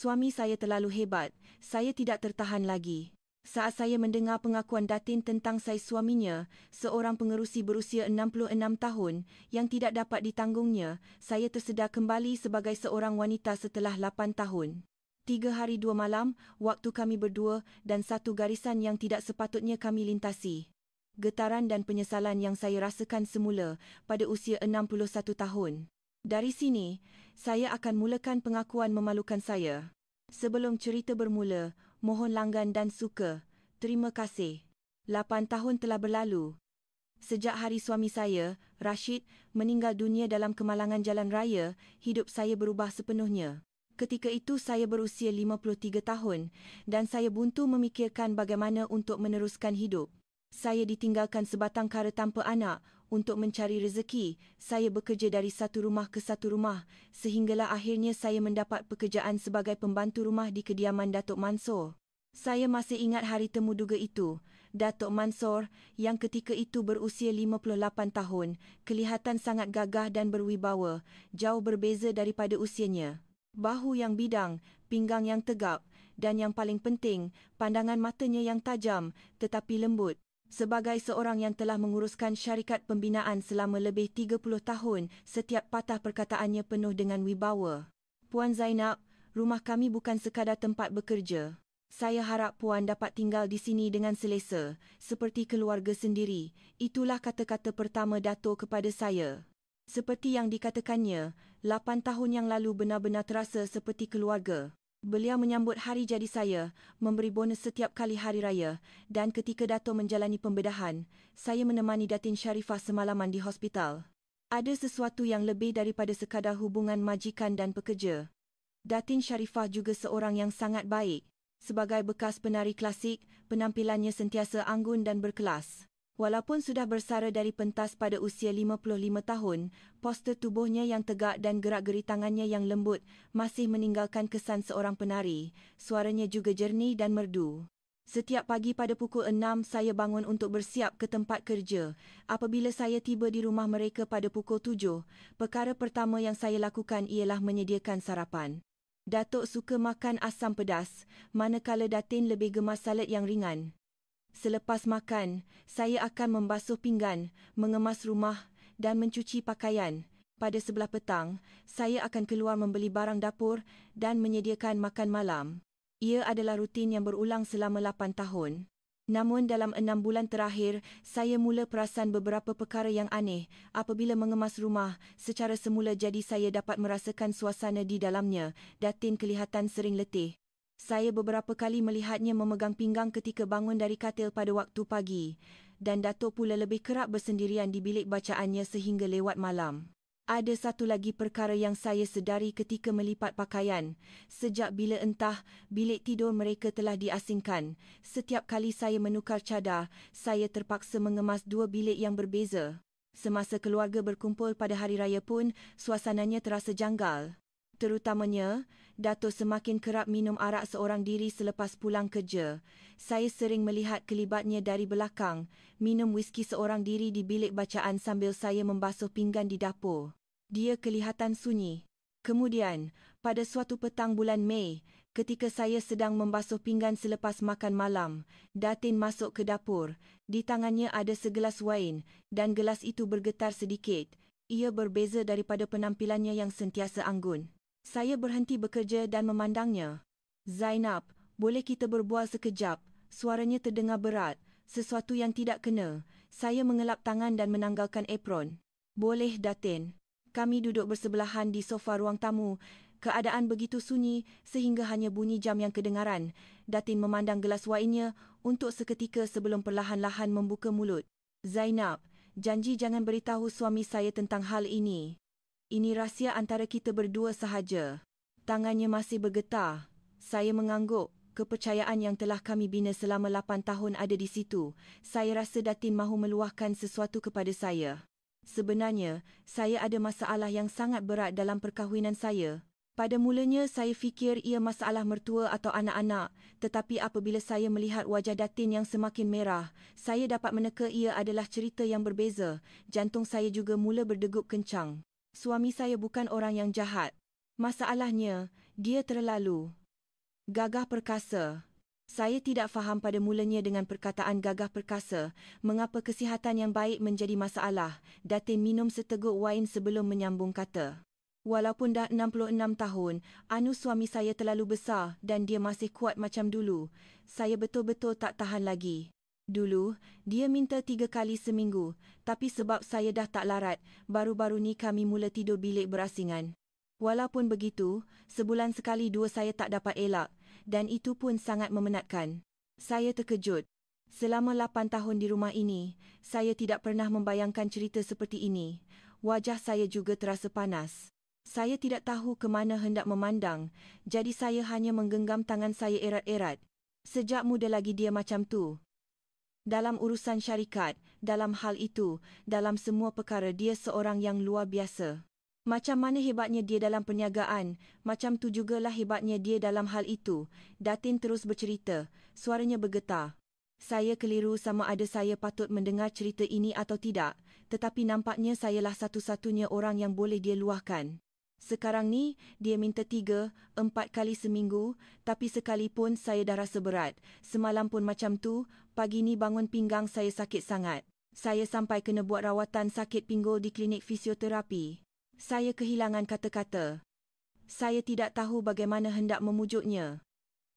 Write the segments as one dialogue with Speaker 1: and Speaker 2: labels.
Speaker 1: Suami saya terlalu hebat, saya tidak tertahan lagi. Saat saya mendengar pengakuan Datin tentang saiz suaminya, seorang pengerusi berusia 66 tahun, yang tidak dapat ditanggungnya, saya tersedar kembali sebagai seorang wanita setelah 8 tahun. 3 hari 2 malam, waktu kami berdua dan satu garisan yang tidak sepatutnya kami lintasi. Getaran dan penyesalan yang saya rasakan semula pada usia 61 tahun. Dari sini, saya akan mulakan pengakuan memalukan saya. Sebelum cerita bermula, mohon langgan dan suka. Terima kasih. 8 tahun telah berlalu. Sejak hari suami saya, Rashid, meninggal dunia dalam kemalangan jalan raya, hidup saya berubah sepenuhnya. Ketika itu saya berusia 53 tahun dan saya buntu memikirkan bagaimana untuk meneruskan hidup. Saya ditinggalkan sebatang kara tanpa anak untuk mencari rezeki. Saya bekerja dari satu rumah ke satu rumah sehinggalah akhirnya saya mendapat pekerjaan sebagai pembantu rumah di kediaman Datuk Mansor. Saya masih ingat hari temu duga itu. Datuk Mansor yang ketika itu berusia 58 tahun, kelihatan sangat gagah dan berwibawa, jauh berbeza daripada usianya. Bahu yang bidang, pinggang yang tegap dan yang paling penting, pandangan matanya yang tajam tetapi lembut. Sebagai seorang yang telah menguruskan syarikat pembinaan selama lebih 30 tahun, setiap patah perkataannya penuh dengan wibawa. Puan Zainab, rumah kami bukan sekadar tempat bekerja. Saya harap Puan dapat tinggal di sini dengan selesa, seperti keluarga sendiri. Itulah kata-kata pertama Dato' kepada saya. Seperti yang dikatakannya, 8 tahun yang lalu benar-benar terasa seperti keluarga. Beliau menyambut hari jadi saya, memberi bonus setiap kali hari raya, dan ketika Dato' menjalani pembedahan, saya menemani Datin Sharifah semalaman di hospital. Ada sesuatu yang lebih daripada sekadar hubungan majikan dan pekerja. Datin Sharifah juga seorang yang sangat baik. Sebagai bekas penari klasik, penampilannya sentiasa anggun dan berkelas. Walaupun sudah bersara dari pentas pada usia 55 tahun, postur tubuhnya yang tegak dan gerak-geri tangannya yang lembut masih meninggalkan kesan seorang penari. Suaranya juga jernih dan merdu. Setiap pagi pada pukul 6 saya bangun untuk bersiap ke tempat kerja. Apabila saya tiba di rumah mereka pada pukul 7, perkara pertama yang saya lakukan ialah menyediakan sarapan. Datuk suka makan asam pedas, manakala Datin lebih gemar salad yang ringan. Selepas makan, saya akan membasuh pinggan, mengemas rumah dan mencuci pakaian. Pada sebelah petang, saya akan keluar membeli barang dapur dan menyediakan makan malam. Ia adalah rutin yang berulang selama 8 tahun. Namun dalam 6 bulan terakhir, saya mula perasan beberapa perkara yang aneh. Apabila mengemas rumah, secara semula jadi saya dapat merasakan suasana di dalamnya. Datin kelihatan sering letih. Saya beberapa kali melihatnya memegang pinggang ketika bangun dari katil pada waktu pagi, dan Dato' pula lebih kerap bersendirian di bilik bacaannya sehingga lewat malam. Ada satu lagi perkara yang saya sedari ketika melipat pakaian. Sejak bila entah, bilik tidur mereka telah diasingkan. Setiap kali saya menukar cadar, saya terpaksa mengemas 2 bilik yang berbeza. Semasa keluarga berkumpul pada hari raya pun, suasananya terasa janggal. Terutamanya, Dato' semakin kerap minum arak seorang diri selepas pulang kerja. Saya sering melihat kelibatnya dari belakang, minum whisky seorang diri di bilik bacaan sambil saya membasuh pinggan di dapur. Dia kelihatan sunyi. Kemudian, pada suatu petang bulan Mei, ketika saya sedang membasuh pinggan selepas makan malam, Datin masuk ke dapur. Di tangannya ada segelas wain, dan gelas itu bergetar sedikit. Ia berbeza daripada penampilannya yang sentiasa anggun. Saya berhenti bekerja dan memandangnya. Zainab, boleh kita berbual sekejap? Suaranya terdengar berat, sesuatu yang tidak kena. Saya mengelap tangan dan menanggalkan apron. Boleh, Datin. Kami duduk bersebelahan di sofa ruang tamu. Keadaan begitu sunyi sehingga hanya bunyi jam yang kedengaran. Datin memandang gelas wainnya untuk seketika sebelum perlahan-lahan membuka mulut. Zainab, janji jangan beritahu suami saya tentang hal ini. Ini rahsia antara kita berdua sahaja. Tangannya masih bergetar. Saya mengangguk. Kepercayaan yang telah kami bina selama 8 tahun ada di situ. Saya rasa Datin mahu meluahkan sesuatu kepada saya. Sebenarnya, saya ada masalah yang sangat berat dalam perkahwinan saya. Pada mulanya saya fikir ia masalah mertua atau anak-anak, tetapi apabila saya melihat wajah Datin yang semakin merah, saya dapat meneka ia adalah cerita yang berbeza. Jantung saya juga mula berdegup kencang. Suami saya bukan orang yang jahat. Masalahnya, dia terlalu Gagah perkasa. Saya tidak faham pada mulanya dengan perkataan gagah perkasa, mengapa kesihatan yang baik menjadi masalah. Datin minum seteguk wain sebelum menyambung kata. Walaupun dah 66 tahun, anu suami saya terlalu besar dan dia masih kuat macam dulu. Saya betul-betul tak tahan lagi. Dulu, dia minta 3 kali seminggu, tapi sebab saya dah tak larat, baru-baru ni kami mula tidur bilik berasingan. Walaupun begitu, sebulan sekali dua saya tak dapat elak, dan itu pun sangat memenatkan. Saya terkejut. Selama 8 tahun di rumah ini, saya tidak pernah membayangkan cerita seperti ini. Wajah saya juga terasa panas. Saya tidak tahu ke mana hendak memandang, jadi saya hanya menggenggam tangan saya erat-erat. Sejak muda lagi dia macam tu. Dalam urusan syarikat, dalam hal itu, dalam semua perkara dia seorang yang luar biasa. Macam mana hebatnya dia dalam perniagaan, macam tu jugalah hebatnya dia dalam hal itu. Datin terus bercerita, suaranya bergetar. Saya keliru sama ada saya patut mendengar cerita ini atau tidak, tetapi nampaknya sayalah satu-satunya orang yang boleh dia luahkan. Sekarang ni, dia minta 3, 4 kali seminggu, tapi sekalipun saya dah rasa berat. Semalam pun macam tu, pagi ni bangun pinggang saya sakit sangat. Saya sampai kena buat rawatan sakit pinggul di klinik fisioterapi. Saya kehilangan kata-kata. Saya tidak tahu bagaimana hendak memujuknya.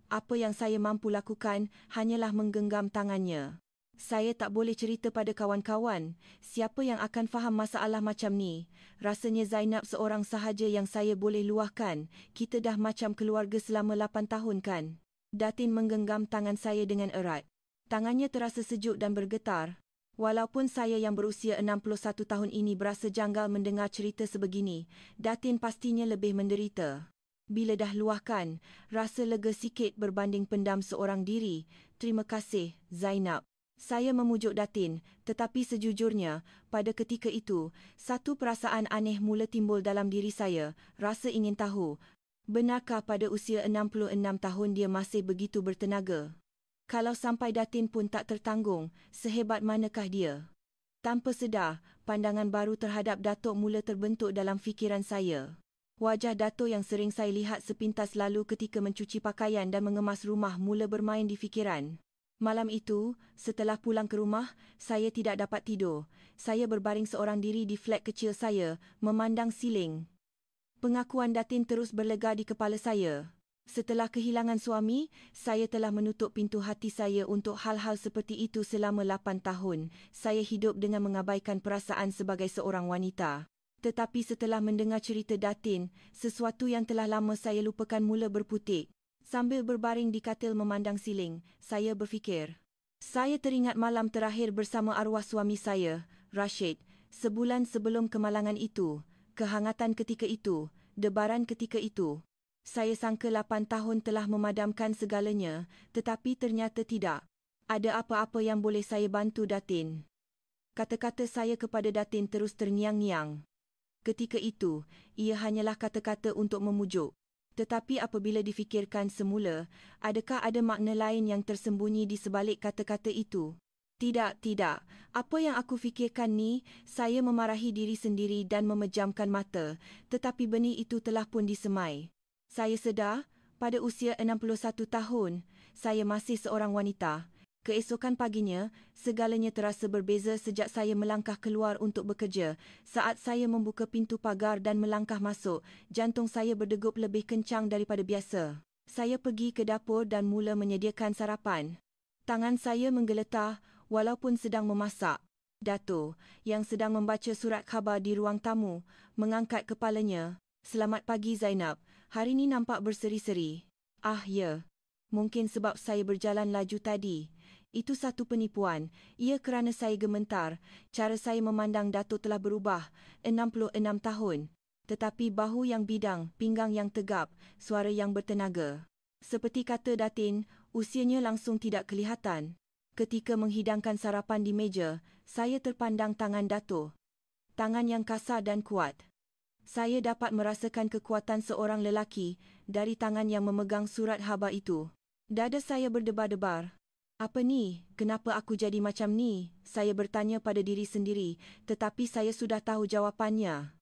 Speaker 1: Apa yang saya mampu lakukan hanyalah menggenggam tangannya. Saya tak boleh cerita pada kawan-kawan. Siapa yang akan faham masalah macam ni? Rasanya Zainab seorang sahaja yang saya boleh luahkan. Kita dah macam keluarga selama 8 tahun kan? Datin menggenggam tangan saya dengan erat. Tangannya terasa sejuk dan bergetar. Walaupun saya yang berusia 61 tahun ini berasa janggal mendengar cerita sebegini, Datin pastinya lebih menderita. Bila dah luahkan, rasa lega sikit berbanding pendam seorang diri. Terima kasih, Zainab. Saya memujuk Datin, tetapi sejujurnya, pada ketika itu, satu perasaan aneh mula timbul dalam diri saya, rasa ingin tahu, benarkah pada usia 66 tahun dia masih begitu bertenaga? Kalau sampai Datin pun tak tertanggung, sehebat manakah dia? Tanpa sedar, pandangan baru terhadap Datuk mula terbentuk dalam fikiran saya. Wajah Datuk yang sering saya lihat sepintas lalu ketika mencuci pakaian dan mengemas rumah mula bermain di fikiran. Malam itu, setelah pulang ke rumah, saya tidak dapat tidur. Saya berbaring seorang diri di flat kecil saya, memandang siling. Pengakuan Datin terus berlega di kepala saya. Setelah kehilangan suami, saya telah menutup pintu hati saya untuk hal-hal seperti itu selama 8 tahun. Saya hidup dengan mengabaikan perasaan sebagai seorang wanita. Tetapi setelah mendengar cerita Datin, sesuatu yang telah lama saya lupakan mula berputik. Sambil berbaring di katil memandang siling, saya berfikir. Saya teringat malam terakhir bersama arwah suami saya, Rashid, sebulan sebelum kemalangan itu, kehangatan ketika itu, debaran ketika itu. Saya sangka 8 tahun telah memadamkan segalanya, tetapi ternyata tidak. Ada apa-apa yang boleh saya bantu Datin? Kata-kata saya kepada Datin terus terngiang-ngiang. Ketika itu, ia hanyalah kata-kata untuk memujuk. Tetapi apabila difikirkan semula, adakah ada makna lain yang tersembunyi di sebalik kata-kata itu? Tidak. Apa yang aku fikirkan ni, saya memarahi diri sendiri dan memejamkan mata, tetapi benih itu telah pun disemai. Saya sedar, pada usia 61 tahun, saya masih seorang wanita. Keesokan paginya, segalanya terasa berbeza sejak saya melangkah keluar untuk bekerja. Saat saya membuka pintu pagar dan melangkah masuk, jantung saya berdegup lebih kencang daripada biasa. Saya pergi ke dapur dan mula menyediakan sarapan. Tangan saya menggeletar walaupun sedang memasak. Dato', yang sedang membaca surat khabar di ruang tamu, mengangkat kepalanya. Selamat pagi Zainab. Hari ni nampak berseri-seri. Ah ya, mungkin sebab saya berjalan laju tadi. Itu satu penipuan. Ia kerana saya gementar. Cara saya memandang Datuk telah berubah. 66 tahun. Tetapi bahu yang bidang, pinggang yang tegap, suara yang bertenaga. Seperti kata Datin, usianya langsung tidak kelihatan. Ketika menghidangkan sarapan di meja, saya terpandang tangan Datuk. Tangan yang kasar dan kuat. Saya dapat merasakan kekuatan seorang lelaki dari tangan yang memegang surat khabar itu. Dada saya berdebar-debar. Apa ni? Kenapa aku jadi macam ni? Saya bertanya pada diri sendiri, tetapi saya sudah tahu jawapannya.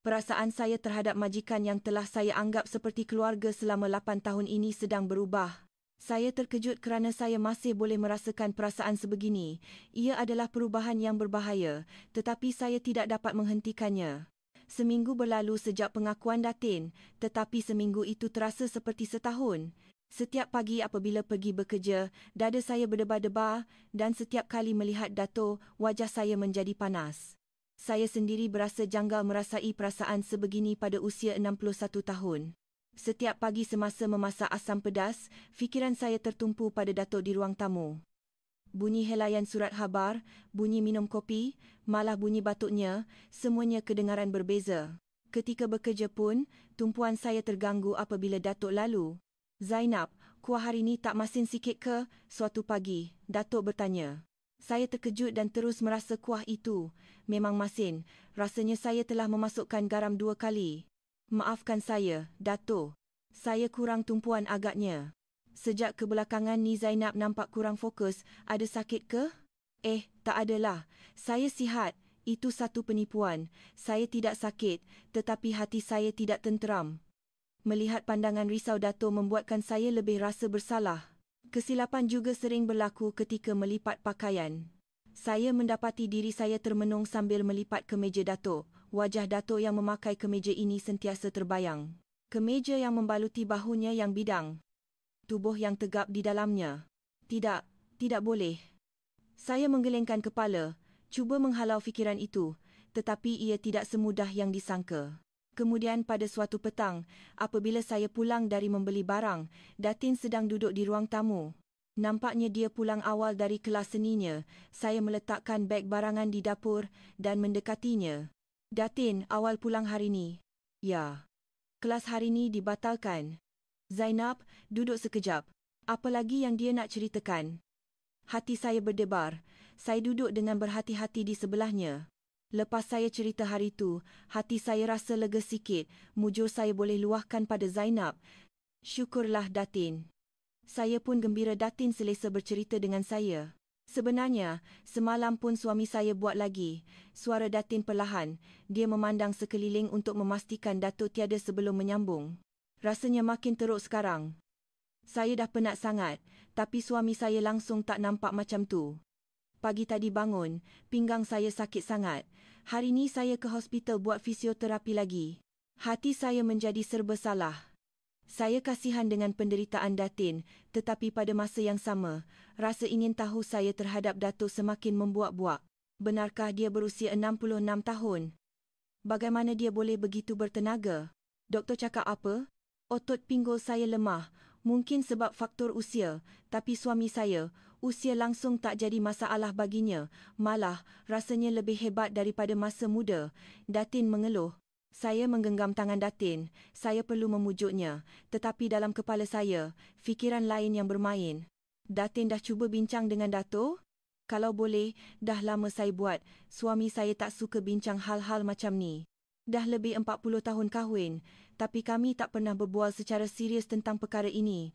Speaker 1: Perasaan saya terhadap majikan yang telah saya anggap seperti keluarga selama 8 tahun ini sedang berubah. Saya terkejut kerana saya masih boleh merasakan perasaan sebegini. Ia adalah perubahan yang berbahaya, tetapi saya tidak dapat menghentikannya. Seminggu berlalu sejak pengakuan Datin, tetapi seminggu itu terasa seperti setahun. Setiap pagi apabila pergi bekerja, dada saya berdebar-debar dan setiap kali melihat Dato', wajah saya menjadi panas. Saya sendiri berasa janggal merasai perasaan sebegini pada usia 61 tahun. Setiap pagi semasa memasak asam pedas, fikiran saya tertumpu pada Dato' di ruang tamu. Bunyi helaian surat khabar, bunyi minum kopi, malah bunyi batuknya, semuanya kedengaran berbeza. Ketika bekerja pun, tumpuan saya terganggu apabila Dato' lalu. "Zainab, kuah hari ni tak masin sikit ke?" Suatu pagi, Dato' bertanya. Saya terkejut dan terus merasa kuah itu memang masin. Rasanya saya telah memasukkan garam 2 kali. "Maafkan saya, Dato'. Saya kurang tumpuan agaknya." "Sejak kebelakangan ni Zainab nampak kurang fokus. Ada sakit ke?" Tak adalah. Saya sihat. Itu satu penipuan. Saya tidak sakit, tetapi hati saya tidak tenteram." Melihat pandangan risau Dato' membuatkan saya lebih rasa bersalah. Kesilapan juga sering berlaku ketika melipat pakaian. Saya mendapati diri saya termenung sambil melipat kemeja Dato'. Wajah Dato' yang memakai kemeja ini sentiasa terbayang. Kemeja yang membaluti bahunya yang bidang. Tubuh yang tegap di dalamnya. Tidak boleh. Saya menggelengkan kepala, cuba menghalau fikiran itu, tetapi ia tidak semudah yang disangka. Kemudian pada suatu petang, apabila saya pulang dari membeli barang, Datin sedang duduk di ruang tamu. Nampaknya dia pulang awal dari kelas seninya. Saya meletakkan beg barangan di dapur dan mendekatinya. "Datin, awal pulang hari ni?" "Ya." "Kelas hari ni dibatalkan." "Zainab, duduk sekejap. Apa lagi yang dia nak ceritakan?" Hati saya berdebar. Saya duduk dengan berhati-hati di sebelahnya. Lepas saya cerita hari itu, hati saya rasa lega sikit. Mujur saya boleh luahkan pada Zainab. "Syukurlah Datin." Saya pun gembira Datin selesa bercerita dengan saya. "Sebenarnya, semalam pun suami saya buat lagi." Suara Datin perlahan. Dia memandang sekeliling untuk memastikan Dato' tiada sebelum menyambung. "Rasanya makin teruk sekarang. Saya dah penat sangat, tapi suami saya langsung tak nampak macam tu. Pagi tadi bangun, pinggang saya sakit sangat. Hari ni saya ke hospital buat fisioterapi lagi." Hati saya menjadi serba salah. Saya kasihan dengan penderitaan Datin, tetapi pada masa yang sama, rasa ingin tahu saya terhadap Dato' semakin membuak-buak. Benarkah dia berusia 66 tahun? Bagaimana dia boleh begitu bertenaga? Doktor cakap apa? Otot pinggul saya lemah, mungkin sebab faktor usia, tapi suami saya, usia langsung tak jadi masalah baginya, malah rasanya lebih hebat daripada masa muda. Datin mengeluh. Saya menggenggam tangan Datin. Saya perlu memujuknya, tetapi dalam kepala saya, fikiran lain yang bermain. "Datin dah cuba bincang dengan Dato'?" "Kalau boleh, dah lama saya buat. Suami saya tak suka bincang hal-hal macam ni. Dah lebih 40 tahun kahwin, tapi kami tak pernah berbual secara serius tentang perkara ini."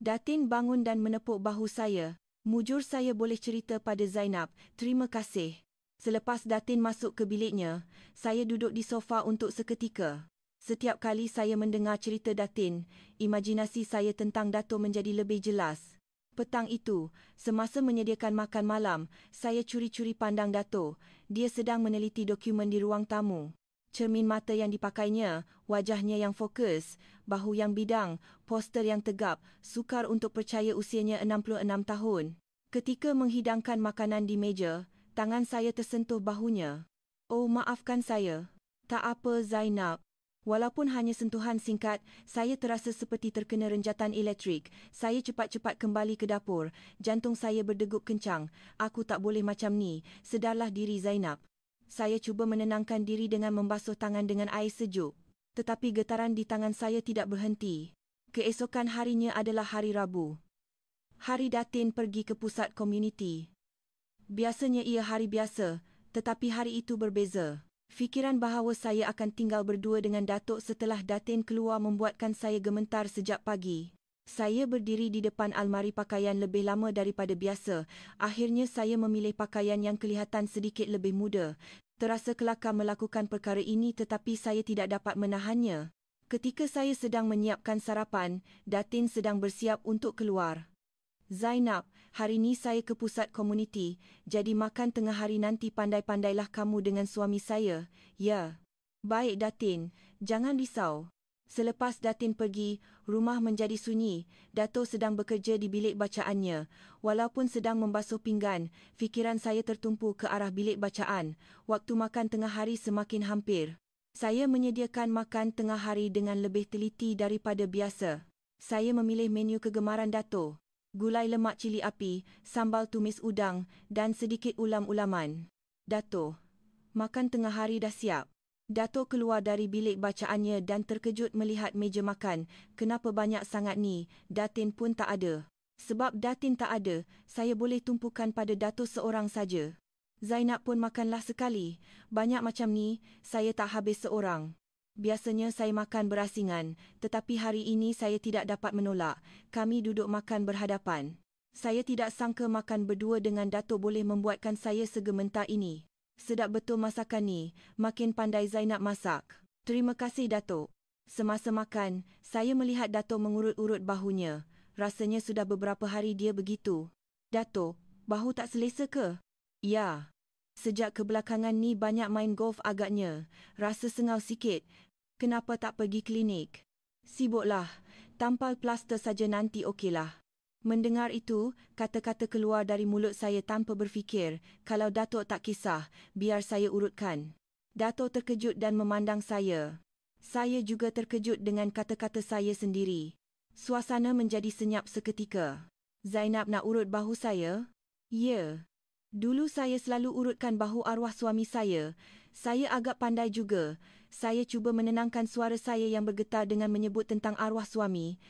Speaker 1: Datin bangun dan menepuk bahu saya. "Mujur saya boleh cerita pada Zainab. Terima kasih." Selepas Datin masuk ke biliknya, saya duduk di sofa untuk seketika. Setiap kali saya mendengar cerita Datin, imajinasi saya tentang Dato' menjadi lebih jelas. Petang itu, semasa menyediakan makan malam, saya curi-curi pandang Dato'. Dia sedang meneliti dokumen di ruang tamu. Cermin mata yang dipakainya, wajahnya yang fokus, bahu yang bidang, poster yang tegap, sukar untuk percaya usianya 66 tahun. Ketika menghidangkan makanan di meja, tangan saya tersentuh bahunya. "Oh, maafkan saya." "Tak apa, Zainab." Walaupun hanya sentuhan singkat, saya terasa seperti terkena renjatan elektrik. Saya cepat-cepat kembali ke dapur. Jantung saya berdegup kencang. "Aku tak boleh macam ni. Sedarlah diri, Zainab." Saya cuba menenangkan diri dengan membasuh tangan dengan air sejuk. Tetapi getaran di tangan saya tidak berhenti. Keesokan harinya adalah hari Rabu. Hari Datin pergi ke pusat komuniti. Biasanya ia hari biasa, tetapi hari itu berbeza. Fikiran bahawa saya akan tinggal berdua dengan Dato' setelah Datin keluar membuatkan saya gemetar sejak pagi. Saya berdiri di depan almari pakaian lebih lama daripada biasa. Akhirnya saya memilih pakaian yang kelihatan sedikit lebih muda. Terasa kelakar melakukan perkara ini tetapi saya tidak dapat menahannya. Ketika saya sedang menyiapkan sarapan, Datin sedang bersiap untuk keluar. Zainab, hari ni saya ke pusat komuniti, jadi makan tengah hari nanti pandai-pandailah kamu dengan suami saya, ya. Baik Datin, jangan risau. Selepas Datin pergi, rumah menjadi sunyi. Dato' sedang bekerja di bilik bacaannya. Walaupun sedang membasuh pinggan, fikiran saya tertumpu ke arah bilik bacaan. Waktu makan tengah hari semakin hampir. Saya menyediakan makan tengah hari dengan lebih teliti daripada biasa. Saya memilih menu kegemaran Dato'. Gulai lemak cili api, sambal tumis udang dan sedikit ulam-ulaman. Dato', makan tengah hari dah siap. Dato' keluar dari bilik bacaannya dan terkejut melihat meja makan. Kenapa banyak sangat ni? Datin pun tak ada. Sebab Datin tak ada, saya boleh tumpukan pada Dato' seorang saja. Zainab pun makanlah sekali. Banyak macam ni, saya tak habis seorang. Biasanya saya makan berasingan, tetapi hari ini saya tidak dapat menolak. Kami duduk makan berhadapan. Saya tidak sangka makan berdua dengan Dato' boleh membuatkan saya segementar ini. Sedap betul masakan ni, makin pandai Zainab masak. Terima kasih Dato'. Semasa makan, saya melihat Dato' mengurut-urut bahunya. Rasanya sudah beberapa hari dia begitu. Dato', bahu tak selesa ke? Ya. Sejak kebelakangan ni banyak main golf agaknya. Rasa sengau sikit. Kenapa tak pergi klinik? Sibuklah. Tampal plaster saja nanti okeylah. Mendengar itu, kata-kata keluar dari mulut saya tanpa berfikir, kalau Dato' tak kisah, biar saya urutkan. Dato' terkejut dan memandang saya. Saya juga terkejut dengan kata-kata saya sendiri. Suasana menjadi senyap seketika. Zainab nak urut bahu saya? Ya. Dulu saya selalu urutkan bahu arwah suami saya. Saya agak pandai juga. Saya cuba menenangkan suara saya yang bergetar dengan menyebut tentang arwah suami.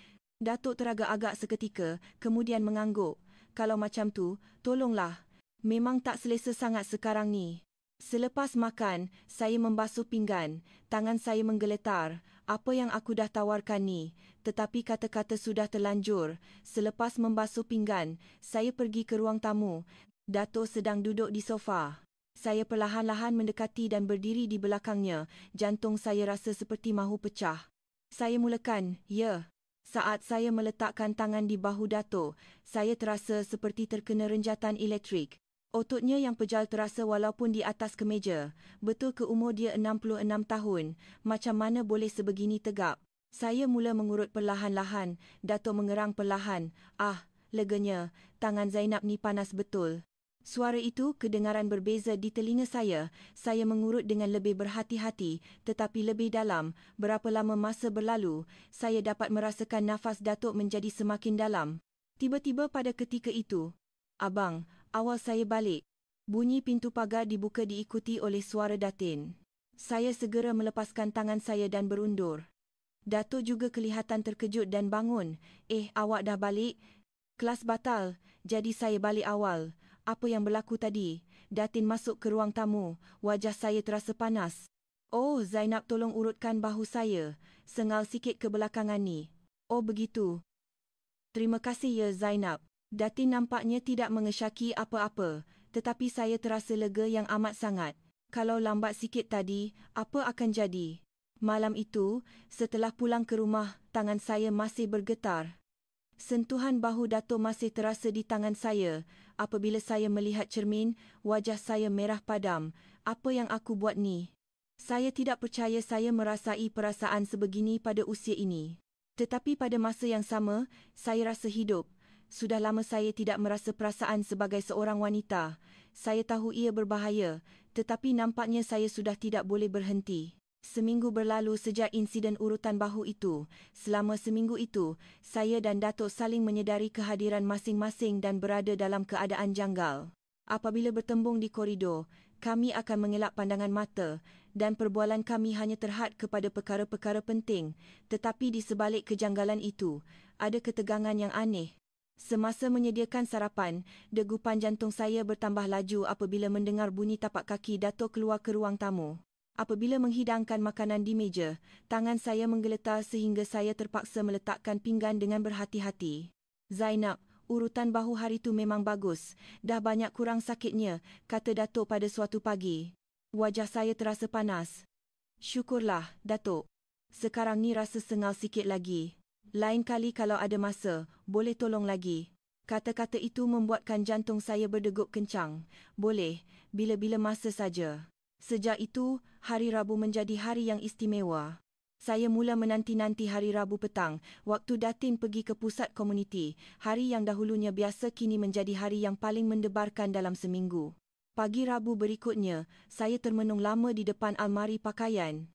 Speaker 1: Dato' teragak-agak seketika, kemudian mengangguk. Kalau macam tu, tolonglah. Memang tak selesa sangat sekarang ni. Selepas makan, saya membasuh pinggan. Tangan saya menggeletar. Apa yang aku dah tawarkan ni? Tetapi kata-kata sudah terlanjur. Selepas membasuh pinggan, saya pergi ke ruang tamu. Dato' sedang duduk di sofa. Saya perlahan-lahan mendekati dan berdiri di belakangnya. Jantung saya rasa seperti mahu pecah. Saya mulakan, ya. Saat saya meletakkan tangan di bahu Dato', saya terasa seperti terkena renjatan elektrik. Ototnya yang pejal terasa walaupun di atas kemeja. Betul ke umur dia 66 tahun? Macam mana boleh sebegini tegap? Saya mula mengurut perlahan-lahan. Dato' mengerang perlahan. Ah, leganya. Tangan Zainab ni panas betul. Suara itu kedengaran berbeza di telinga saya. Saya mengurut dengan lebih berhati-hati, tetapi lebih dalam. Berapa lama masa berlalu, saya dapat merasakan nafas Dato' menjadi semakin dalam. Tiba-tiba pada ketika itu, "Abang, awal saya balik." Bunyi pintu pagar dibuka diikuti oleh suara Datin. Saya segera melepaskan tangan saya dan berundur. Dato' juga kelihatan terkejut dan bangun. Awak dah balik?" "Kelas batal, jadi saya balik awal." "Apa yang berlaku tadi?" Datin masuk ke ruang tamu. Wajah saya terasa panas. "Oh, Zainab tolong urutkan bahu saya. Sengal sikit kebelakangan ni." "Oh begitu. Terima kasih ya Zainab." Datin nampaknya tidak mengesyaki apa-apa, tetapi saya terasa lega yang amat sangat. Kalau lambat sikit tadi, apa akan jadi? Malam itu, setelah pulang ke rumah, tangan saya masih bergetar. Sentuhan bahu Dato' masih terasa di tangan saya. Apabila saya melihat cermin, wajah saya merah padam. Apa yang aku buat ni? Saya tidak percaya saya merasai perasaan sebegini pada usia ini. Tetapi pada masa yang sama, saya rasa hidup. Sudah lama saya tidak merasa perasaan sebagai seorang wanita. Saya tahu ia berbahaya, tetapi nampaknya saya sudah tidak boleh berhenti. Seminggu berlalu sejak insiden urutan bahu itu. Selama seminggu itu, saya dan Dato' saling menyedari kehadiran masing-masing dan berada dalam keadaan janggal. Apabila bertembung di koridor, kami akan mengelak pandangan mata dan perbualan kami hanya terhad kepada perkara-perkara penting. Tetapi di sebalik kejanggalan itu, ada ketegangan yang aneh. Semasa menyediakan sarapan, degupan jantung saya bertambah laju apabila mendengar bunyi tapak kaki Dato' keluar ke ruang tamu. Apabila menghidangkan makanan di meja, tangan saya menggeletar sehingga saya terpaksa meletakkan pinggan dengan berhati-hati. "Zainab, urutan bahu hari tu memang bagus. Dah banyak kurang sakitnya," kata Dato' pada suatu pagi. Wajah saya terasa panas. Syukurlah, Datuk. Sekarang ni rasa sengal sikit lagi. Lain kali kalau ada masa, boleh tolong lagi. Kata-kata itu membuatkan jantung saya berdegup kencang. Boleh, bila-bila masa saja. Sejak itu, hari Rabu menjadi hari yang istimewa. Saya mula menanti-nanti hari Rabu petang, waktu Datin pergi ke pusat komuniti. Hari yang dahulunya biasa kini menjadi hari yang paling mendebarkan dalam seminggu. Pagi Rabu berikutnya, saya termenung lama di depan almari pakaian.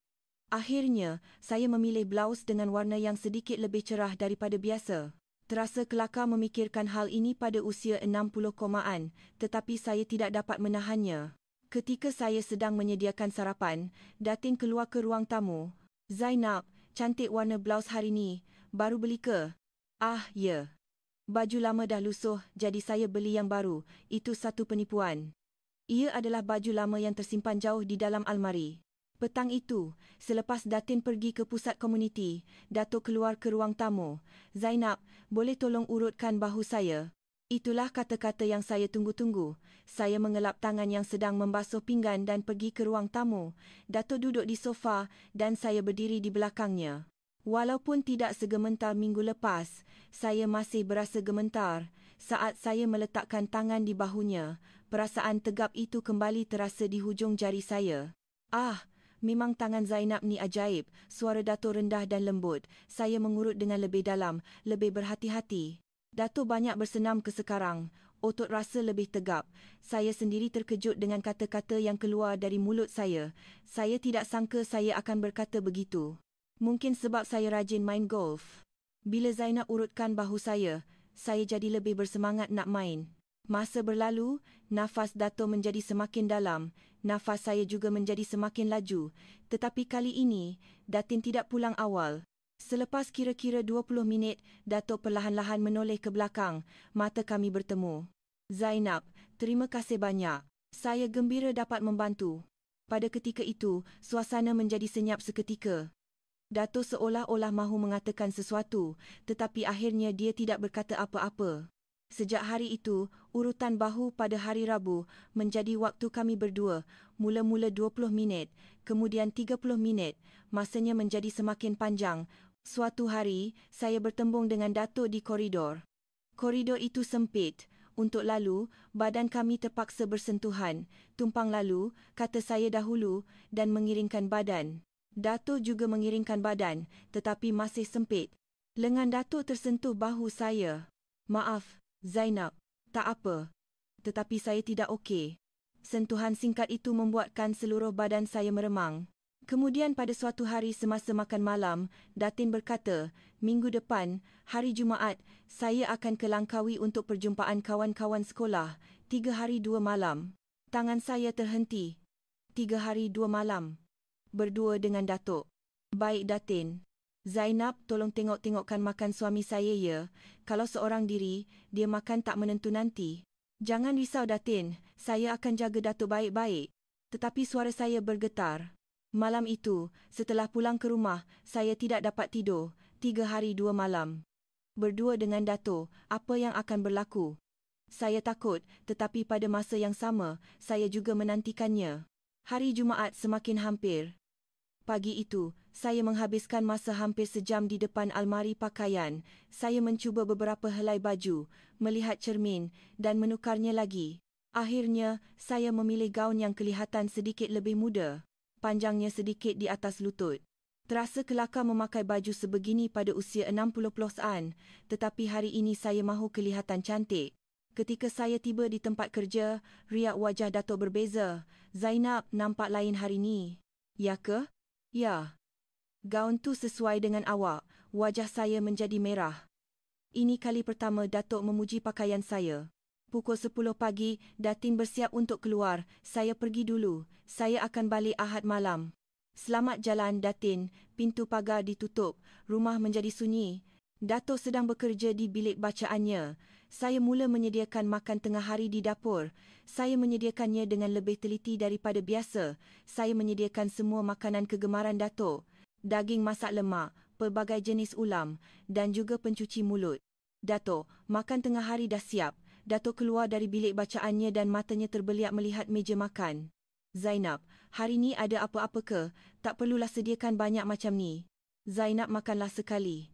Speaker 1: Akhirnya, saya memilih blaus dengan warna yang sedikit lebih cerah daripada biasa. Terasa kelakar memikirkan hal ini pada usia 60-an, tetapi saya tidak dapat menahannya. Ketika saya sedang menyediakan sarapan, Datin keluar ke ruang tamu. "Zainab, cantik warna blaus hari ni. Baru beli ke?" "Ah, ya. Baju lama dah lusuh, jadi saya beli yang baru. Itu satu penipuan." Ia adalah baju lama yang tersimpan jauh di dalam almari. Petang itu, selepas Datin pergi ke pusat komuniti, Datuk keluar ke ruang tamu. "Zainab, boleh tolong urutkan bahu saya?" Itulah kata-kata yang saya tunggu-tunggu. Saya mengelap tangan yang sedang membasuh pinggan dan pergi ke ruang tamu. Datuk duduk di sofa dan saya berdiri di belakangnya. Walaupun tidak segementar minggu lepas, saya masih berasa gementar. Saat saya meletakkan tangan di bahunya, perasaan tegap itu kembali terasa di hujung jari saya. "Ah, memang tangan Zainab ni ajaib." Suara Datuk rendah dan lembut. Saya mengurut dengan lebih dalam, lebih berhati-hati. Datuk banyak bersenam ke sekarang. Otot rasa lebih tegap. Saya sendiri terkejut dengan kata-kata yang keluar dari mulut saya. Saya tidak sangka saya akan berkata begitu. Mungkin sebab saya rajin main golf. Bila Zainab urutkan bahu saya jadi lebih bersemangat nak main. Masa berlalu, nafas Datuk menjadi semakin dalam. Nafas saya juga menjadi semakin laju. Tetapi kali ini, Datin tidak pulang awal. Selepas kira-kira 20 minit, Datuk perlahan-lahan menoleh ke belakang. Mata kami bertemu. "Zainab, terima kasih banyak. Saya gembira dapat membantu." Pada ketika itu, suasana menjadi senyap seketika. Datuk seolah-olah mahu mengatakan sesuatu, tetapi akhirnya dia tidak berkata apa-apa. Sejak hari itu, urutan bahu pada hari Rabu menjadi waktu kami berdua. Mula-mula 20 minit, kemudian 30 minit. Masanya menjadi semakin panjang. Suatu hari, saya bertembung dengan Datuk di koridor. Koridor itu sempit. Untuk lalu, badan kami terpaksa bersentuhan. "Tumpang lalu," kata saya dahulu dan mengiringkan badan. Datuk juga mengiringkan badan, tetapi masih sempit. Lengan Datuk tersentuh bahu saya. "Maaf, Zainab, tak apa." Tetapi saya tidak okey. Sentuhan singkat itu membuatkan seluruh badan saya meremang. Kemudian pada suatu hari semasa makan malam, Datin berkata, "Minggu depan, hari Jumaat, saya akan ke Langkawi untuk perjumpaan kawan-kawan sekolah. 3 hari 2 malam." Tangan saya terhenti. 3 hari 2 malam. Berdua dengan Datuk. "Baik, Datin. Zainab, tolong tengok-tengokkan makan suami saya ya. Kalau seorang diri, dia makan tak menentu nanti." "Jangan risau, Datin. Saya akan jaga Datuk baik-baik." Tetapi suara saya bergetar. Malam itu, setelah pulang ke rumah, saya tidak dapat tidur. 3 hari 2 malam. Berdua dengan Datuk, apa yang akan berlaku? Saya takut, tetapi pada masa yang sama, saya juga menantikannya. Hari Jumaat semakin hampir. Pagi itu, saya menghabiskan masa hampir sejam di depan almari pakaian. Saya mencuba beberapa helai baju, melihat cermin dan menukarnya lagi. Akhirnya, saya memilih gaun yang kelihatan sedikit lebih muda. Panjangnya sedikit di atas lutut. Terasa kelakar memakai baju sebegini pada usia 60-an, tetapi hari ini saya mahu kelihatan cantik. Ketika saya tiba di tempat kerja, riak wajah Datuk berbeza. "Zainab, nampak lain hari ni." "Ya ke?" "Ya." "Gaun tu sesuai dengan awak." Wajah saya menjadi merah. Ini kali pertama Datuk memuji pakaian saya. Pukul 10 pagi, Datin bersiap untuk keluar. "Saya pergi dulu. Saya akan balik Ahad malam." "Selamat jalan, Datin." Pintu pagar ditutup. Rumah menjadi sunyi. Datuk sedang bekerja di bilik bacaannya. Saya mula menyediakan makan tengah hari di dapur. Saya menyediakannya dengan lebih teliti daripada biasa. Saya menyediakan semua makanan kegemaran Datuk. Daging masak lemak, pelbagai jenis ulam dan juga pencuci mulut. "Datuk, makan tengah hari dah siap." Datuk keluar dari bilik bacaannya dan matanya terbeliak melihat meja makan. Zainab, hari ni ada apa-apa ke? Tak perlulah sediakan banyak macam ni. Zainab, makanlah sekali.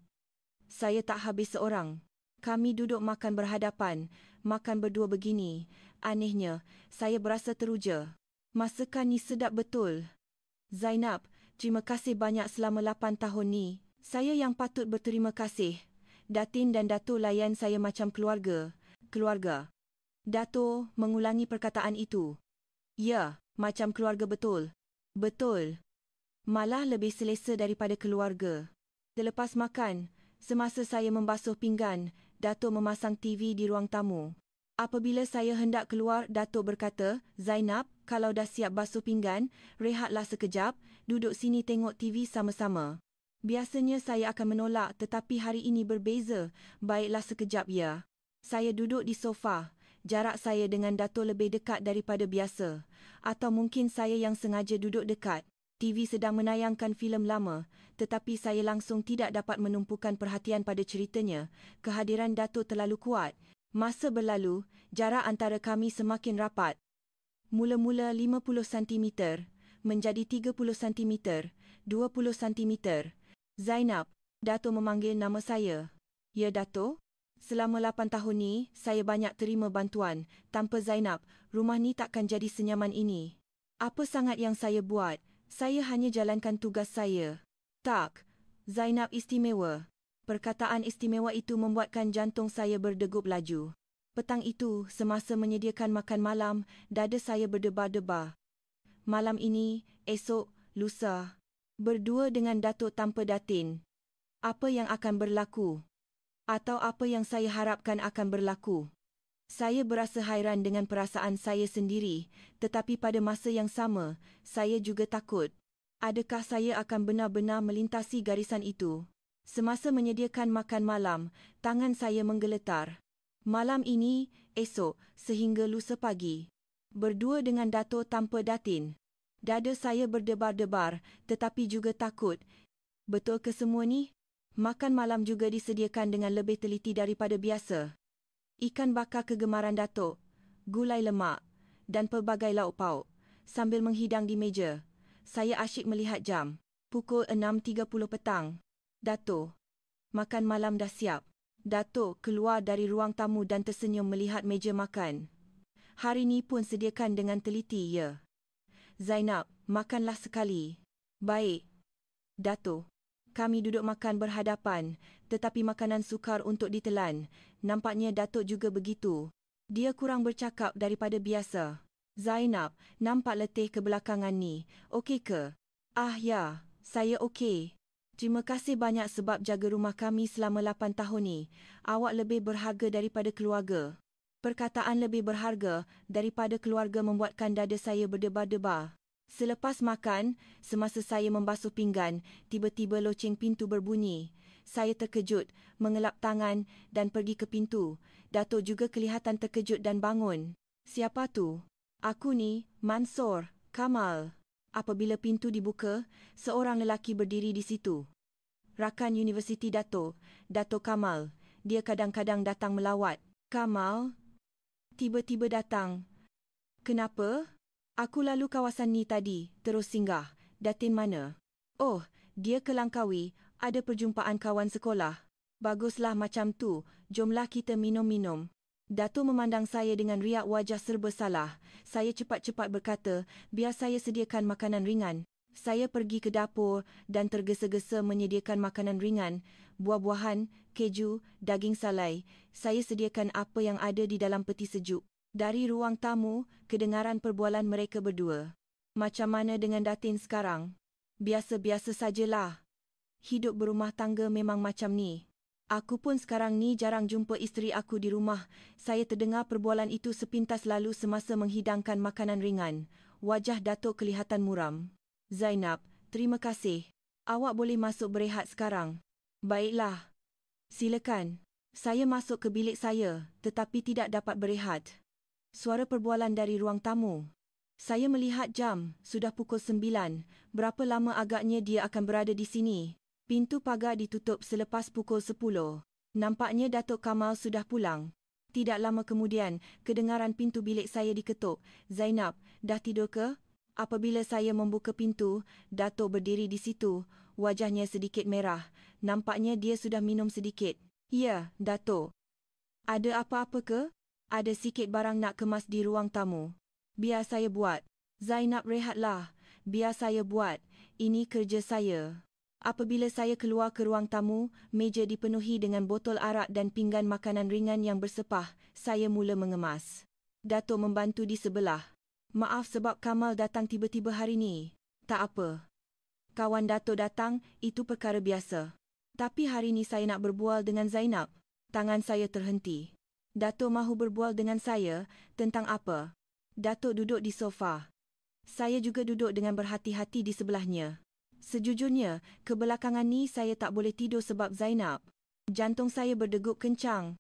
Speaker 1: Saya tak habis seorang. Kami duduk makan berhadapan, makan berdua begini. Anehnya, saya berasa teruja. Masakan ni sedap betul. Zainab, terima kasih banyak selama 8 tahun ni. Saya yang patut berterima kasih. Datin dan Dato' layan saya macam keluarga. Keluarga. Dato' mengulangi perkataan itu. Ya, macam keluarga betul. Betul. Malah lebih selesa daripada keluarga. Selepas makan, semasa saya membasuh pinggan, Dato' memasang TV di ruang tamu. Apabila saya hendak keluar, Dato' berkata, Zainab, kalau dah siap basuh pinggan, rehatlah sekejap, duduk sini tengok TV sama-sama. Biasanya saya akan menolak, tetapi hari ini berbeza. Baiklah sekejap ya. Saya duduk di sofa. Jarak saya dengan Dato' lebih dekat daripada biasa. Atau mungkin saya yang sengaja duduk dekat. TV sedang menayangkan filem lama, tetapi saya langsung tidak dapat menumpukan perhatian pada ceritanya. Kehadiran Dato' terlalu kuat. Masa berlalu, jarak antara kami semakin rapat. Mula-mula 50 cm, menjadi 30 cm, 20 cm. Zainab, Dato' memanggil nama saya. Ya, Dato'? Selama 8 tahun ni, saya banyak terima bantuan. Tanpa Zainab, rumah ni takkan jadi senyaman ini. Apa sangat yang saya buat? Saya hanya jalankan tugas saya. Tak, Zainab istimewa. Perkataan istimewa itu membuatkan jantung saya berdegup laju. Petang itu, semasa menyediakan makan malam, dada saya berdebar-debar. Malam ini, esok, lusa. Berdua dengan Dato' tanpa Datin. Apa yang akan berlaku? Atau apa yang saya harapkan akan berlaku? Saya berasa hairan dengan perasaan saya sendiri, tetapi pada masa yang sama, saya juga takut. Adakah saya akan benar-benar melintasi garisan itu? Semasa menyediakan makan malam, tangan saya menggeletar. Malam ini, esok, sehingga lusa pagi. Berdua dengan Dato' tanpa Datin. Dada saya berdebar-debar, tetapi juga takut. Betul ke semua ni? Makan malam juga disediakan dengan lebih teliti daripada biasa. Ikan bakar kegemaran Dato', gulai lemak dan pelbagai lauk pauk. Sambil menghidang di meja, saya asyik melihat jam. Pukul 6.30 petang. Dato', makan malam dah siap. Dato' keluar dari ruang tamu dan tersenyum melihat meja makan. Hari ni pun sediakan dengan teliti, ya. Zainab, makanlah sekali. Baik. Dato'. Kami duduk makan berhadapan, tetapi makanan sukar untuk ditelan. Nampaknya Dato' juga begitu. Dia kurang bercakap daripada biasa. Zainab, nampak letih kebelakangan ni. Okey ke? Ah ya, saya okey. Terima kasih banyak sebab jaga rumah kami selama 8 tahun ni. Awak lebih berharga daripada keluarga. Perkataan lebih berharga daripada keluarga membuatkan dada saya berdebar-debar. Selepas makan, semasa saya membasuh pinggan, tiba-tiba loceng pintu berbunyi. Saya terkejut, mengelap tangan dan pergi ke pintu. Dato' juga kelihatan terkejut dan bangun. Siapa tu? Aku ni, Mansor, Kamal. Apabila pintu dibuka, seorang lelaki berdiri di situ. Rakan Universiti Dato', Dato' Kamal. Dia kadang-kadang datang melawat. Kamal? Tiba-tiba datang. Kenapa? Aku lalu kawasan ni tadi, terus singgah. Datin mana? Oh, dia ke Langkawi, ada perjumpaan kawan sekolah. Baguslah macam tu, jomlah kita minum-minum. Dato' memandang saya dengan riak wajah serba salah. Saya cepat-cepat berkata, biar saya sediakan makanan ringan. Saya pergi ke dapur dan tergesa-gesa menyediakan makanan ringan, buah-buahan, keju, daging salai. Saya sediakan apa yang ada di dalam peti sejuk. Dari ruang tamu, kedengaran perbualan mereka berdua. Macam mana dengan Datin sekarang? Biasa-biasa sajalah. Hidup berumah tangga memang macam ni. Aku pun sekarang ni jarang jumpa isteri aku di rumah. Saya terdengar perbualan itu sepintas lalu semasa menghidangkan makanan ringan. Wajah Dato' kelihatan muram. Zainab, terima kasih. Awak boleh masuk berehat sekarang. Baiklah. Silakan. Saya masuk ke bilik saya, tetapi tidak dapat berehat. Suara perbualan dari ruang tamu. Saya melihat jam, sudah pukul 9. Berapa lama agaknya dia akan berada di sini? Pintu pagar ditutup selepas pukul 10. Nampaknya Dato' Kamal sudah pulang. Tidak lama kemudian, kedengaran pintu bilik saya diketuk. Zainab, dah tidur ke? Apabila saya membuka pintu, Datuk berdiri di situ, wajahnya sedikit merah. Nampaknya dia sudah minum sedikit. Ya, Datuk. Ada apa-apa ke? Ada sikit barang nak kemas di ruang tamu. Biar saya buat. Zainab, rehatlah. Biar saya buat. Ini kerja saya. Apabila saya keluar ke ruang tamu, meja dipenuhi dengan botol arak dan pinggan makanan ringan yang bersepah. Saya mula mengemas. Datuk membantu di sebelah. Maaf sebab Kamal datang tiba-tiba hari ni. Tak apa. Kawan Datuk datang, itu perkara biasa. Tapi hari ni saya nak berbual dengan Zainab. Tangan saya terhenti. Datuk mahu berbual dengan saya, tentang apa? Datuk duduk di sofa. Saya juga duduk dengan berhati-hati di sebelahnya. Sejujurnya, kebelakangan ni saya tak boleh tidur sebab Zainab. Jantung saya berdegup kencang.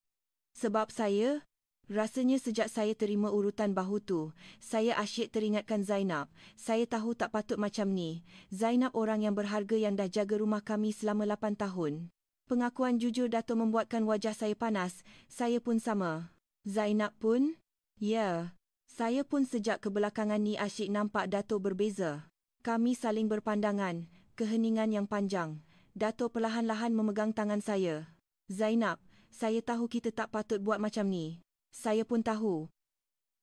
Speaker 1: Sebab saya? Rasanya sejak saya terima urutan bahu tu, saya asyik teringatkan Zainab. Saya tahu tak patut macam ni. Zainab orang yang berharga yang dah jaga rumah kami selama 8 tahun. Pengakuan jujur Datuk membuatkan wajah saya panas. Saya pun sama. Zainab pun? Ya. Saya pun sejak kebelakangan ni asyik nampak Datuk berbeza. Kami saling berpandangan, keheningan yang panjang. Datuk perlahan-lahan memegang tangan saya. Zainab, saya tahu kita tak patut buat macam ni. Saya pun tahu.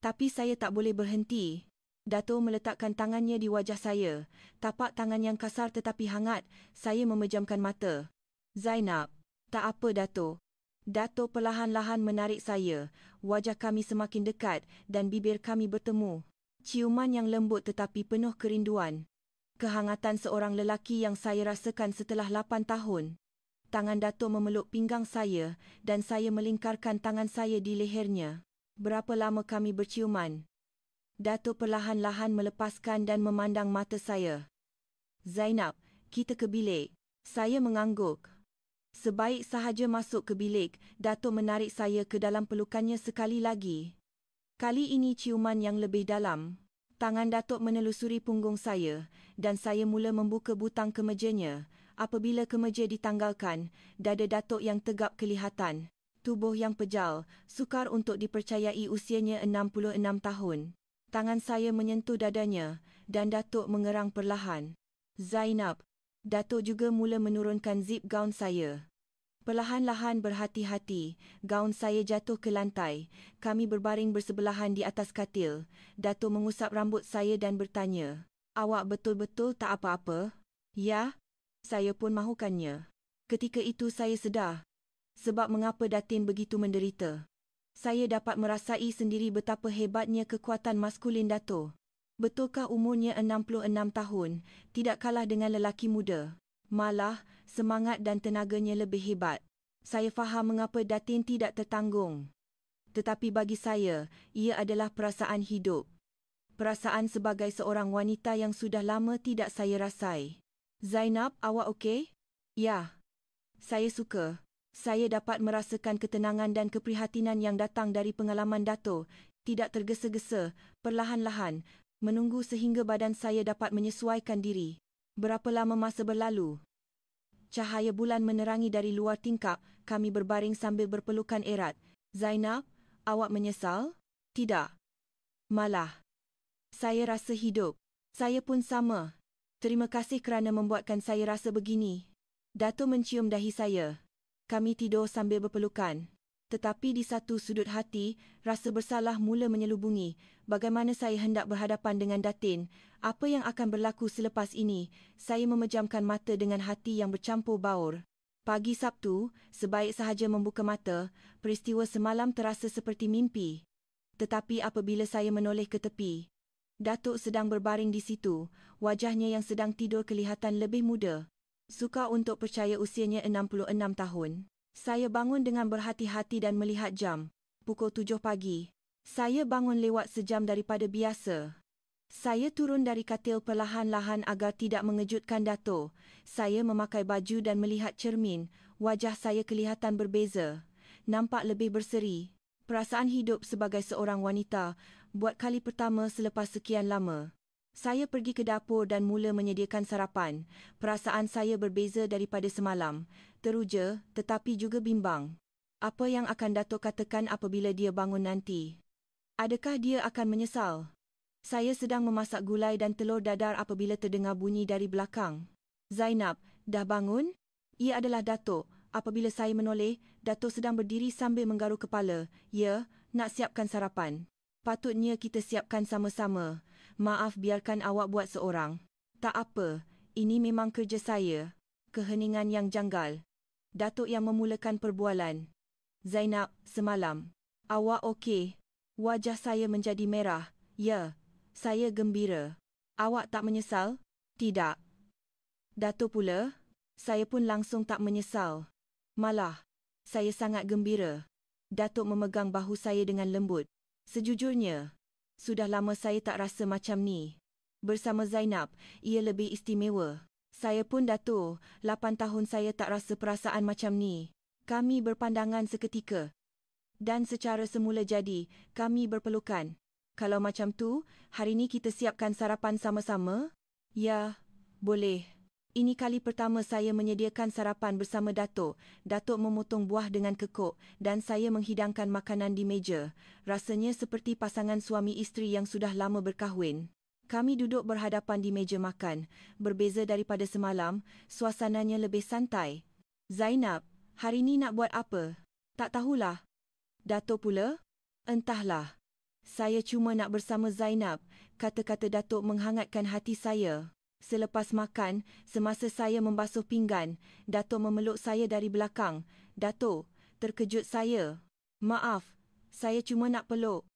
Speaker 1: Tapi saya tak boleh berhenti. Datuk meletakkan tangannya di wajah saya. Tapak tangan yang kasar tetapi hangat. Saya memejamkan mata. Zainab, tak apa Datuk. Datuk perlahan-lahan menarik saya. Wajah kami semakin dekat dan bibir kami bertemu. Ciuman yang lembut tetapi penuh kerinduan. Kehangatan seorang lelaki yang saya rasakan setelah 8 tahun. Tangan Datuk memeluk pinggang saya dan saya melingkarkan tangan saya di lehernya. Berapa lama kami berciuman? Datuk perlahan-lahan melepaskan dan memandang mata saya. Zainab, kita ke bilik. Saya mengangguk. Sebaik sahaja masuk ke bilik, Datuk menarik saya ke dalam pelukannya sekali lagi. Kali ini ciuman yang lebih dalam. Tangan Datuk menelusuri punggung saya dan saya mula membuka butang kemejanya. Apabila kemeja ditanggalkan, dada Datuk yang tegap kelihatan. Tubuh yang pejal, sukar untuk dipercayai usianya 66 tahun. Tangan saya menyentuh dadanya dan Datuk mengerang perlahan. Zainab. Datuk juga mula menurunkan zip gaun saya. Perlahan-lahan berhati-hati, gaun saya jatuh ke lantai. Kami berbaring bersebelahan di atas katil. Datuk mengusap rambut saya dan bertanya, "Awak betul-betul tak apa-apa?" "Ya." Saya pun mahukannya. Ketika itu saya sedar. Sebab mengapa Datin begitu menderita. Saya dapat merasai sendiri betapa hebatnya kekuatan maskulin Datuk. Betulkah umurnya 66 tahun, tidak kalah dengan lelaki muda. Malah, semangat dan tenaganya lebih hebat. Saya faham mengapa Datin tidak tertanggung. Tetapi bagi saya, ia adalah perasaan hidup. Perasaan sebagai seorang wanita yang sudah lama tidak saya rasai. Zainab, awak okey? Ya. Saya suka. Saya dapat merasakan ketenangan dan keprihatinan yang datang dari pengalaman Datuk. Tidak tergesa-gesa, perlahan-lahan, menunggu sehingga badan saya dapat menyesuaikan diri. Berapa lama masa berlalu? Cahaya bulan menerangi dari luar tingkap, kami berbaring sambil berpelukan erat. Zainab, awak menyesal? Tidak. Malah. Saya rasa hidup. Saya pun sama. Terima kasih kerana membuatkan saya rasa begini. Datuk mencium dahi saya. Kami tidur sambil berpelukan. Tetapi di satu sudut hati, rasa bersalah mula menyelubungi. Bagaimana saya hendak berhadapan dengan Datin? Apa yang akan berlaku selepas ini? Saya memejamkan mata dengan hati yang bercampur baur. Pagi Sabtu, sebaik sahaja membuka mata, peristiwa semalam terasa seperti mimpi. Tetapi apabila saya menoleh ke tepi, Datuk sedang berbaring di situ. Wajahnya yang sedang tidur kelihatan lebih muda. Sukar untuk percaya usianya 66 tahun. Saya bangun dengan berhati-hati dan melihat jam. Pukul 7 pagi. Saya bangun lewat sejam daripada biasa. Saya turun dari katil perlahan-lahan agar tidak mengejutkan Datuk. Saya memakai baju dan melihat cermin. Wajah saya kelihatan berbeza. Nampak lebih berseri. Perasaan hidup sebagai seorang wanita buat kali pertama selepas sekian lama. Saya pergi ke dapur dan mula menyediakan sarapan. Perasaan saya berbeza daripada semalam. Teruja tetapi juga bimbang. Apa yang akan Datuk katakan apabila dia bangun nanti? Adakah dia akan menyesal? Saya sedang memasak gulai dan telur dadar apabila terdengar bunyi dari belakang. Zainab, dah bangun? Ia adalah Datuk. Apabila saya menoleh, Datuk sedang berdiri sambil menggaruk kepala. Ya, nak siapkan sarapan. Patutnya kita siapkan sama-sama. Maaf biarkan awak buat seorang. Tak apa, ini memang kerja saya. Keheningan yang janggal. Datuk yang memulakan perbualan. Zainab, semalam. Awak okey? Wajah saya menjadi merah. Ya, saya gembira. Awak tak menyesal? Tidak. Datuk pula? Saya pun langsung tak menyesal. Malah, saya sangat gembira. Datuk memegang bahu saya dengan lembut. Sejujurnya, sudah lama saya tak rasa macam ni. Bersama Zainab, ia lebih istimewa. Saya pun Datuk, 8 tahun saya tak rasa perasaan macam ni. Kami berpandangan seketika. Dan secara semula jadi, kami berpelukan. Kalau macam tu, hari ni kita siapkan sarapan sama-sama? Ya, boleh. Ini kali pertama saya menyediakan sarapan bersama Datuk. Datuk memotong buah dengan kekok dan saya menghidangkan makanan di meja. Rasanya seperti pasangan suami isteri yang sudah lama berkahwin. Kami duduk berhadapan di meja makan. Berbeza daripada semalam, suasananya lebih santai. Zainab, hari ni nak buat apa? Tak tahulah. Datuk pula? Entahlah. Saya cuma nak bersama Zainab, kata-kata Datuk menghangatkan hati saya. Selepas makan, semasa saya membasuh pinggan, Datuk memeluk saya dari belakang. Datuk, terkejut saya. Maaf, saya cuma nak peluk.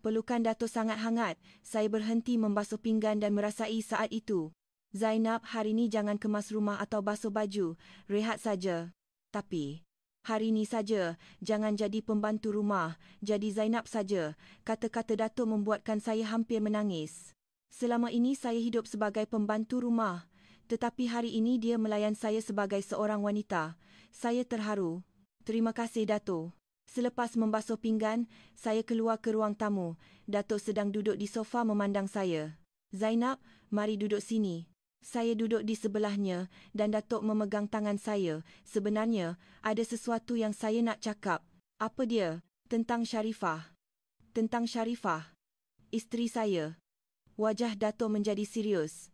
Speaker 1: Pelukan Datuk sangat hangat. Saya berhenti membasuh pinggan dan merasai saat itu. Zainab, hari ni jangan kemas rumah atau basuh baju. Rehat saja. Tapi hari ni saja, jangan jadi pembantu rumah, jadi Zainab saja. Kata-kata Datuk membuatkan saya hampir menangis. Selama ini saya hidup sebagai pembantu rumah, tetapi hari ini dia melayan saya sebagai seorang wanita. Saya terharu. Terima kasih Datuk. Selepas membasuh pinggan, saya keluar ke ruang tamu. Datuk sedang duduk di sofa memandang saya. Zainab, mari duduk sini. Saya duduk di sebelahnya dan Datuk memegang tangan saya. Sebenarnya, ada sesuatu yang saya nak cakap. Apa dia? Tentang Sharifah. Tentang Sharifah. Isteri saya. Wajah Datuk menjadi serius.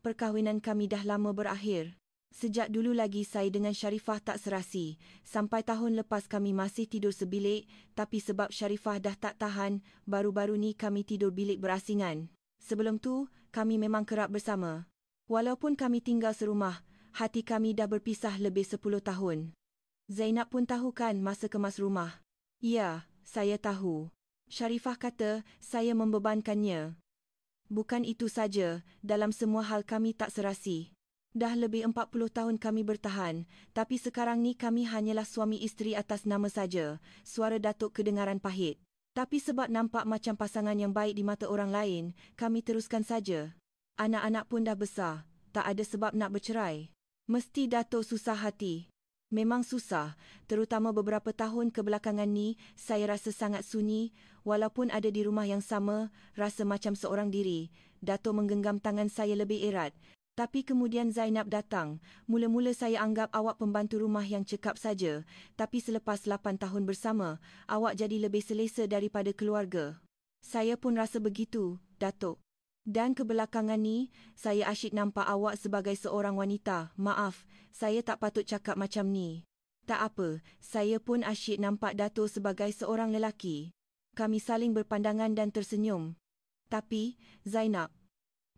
Speaker 1: Perkahwinan kami dah lama berakhir. Sejak dulu lagi saya dengan Sharifah tak serasi. Sampai tahun lepas kami masih tidur sebilik, tapi sebab Sharifah dah tak tahan, baru-baru ni kami tidur bilik berasingan. Sebelum tu, kami memang kerap bersama. Walaupun kami tinggal serumah, hati kami dah berpisah lebih 10 tahun. Zainab pun tahu kan masa kemas rumah? Ya, saya tahu. Sharifah kata saya membebankannya. Bukan itu saja, dalam semua hal kami tak serasi. Dah lebih 40 tahun kami bertahan, tapi sekarang ni kami hanyalah suami isteri atas nama saja. Suara Datuk kedengaran pahit. Tapi sebab nampak macam pasangan yang baik di mata orang lain, kami teruskan saja. Anak-anak pun dah besar, tak ada sebab nak bercerai. Mesti Datuk susah hati. Memang susah, terutama beberapa tahun kebelakangan ni, saya rasa sangat sunyi. Walaupun ada di rumah yang sama, rasa macam seorang diri. Datuk menggenggam tangan saya lebih erat. Tapi kemudian Zainab datang. Mula-mula saya anggap awak pembantu rumah yang cekap saja. Tapi selepas 8 tahun bersama, awak jadi lebih selesa daripada keluarga. Saya pun rasa begitu, Datuk. Dan kebelakangan ni, saya asyik nampak awak sebagai seorang wanita. Maaf, saya tak patut cakap macam ni. Tak apa, saya pun asyik nampak Datuk sebagai seorang lelaki. Kami saling berpandangan dan tersenyum. Tapi, Zainab,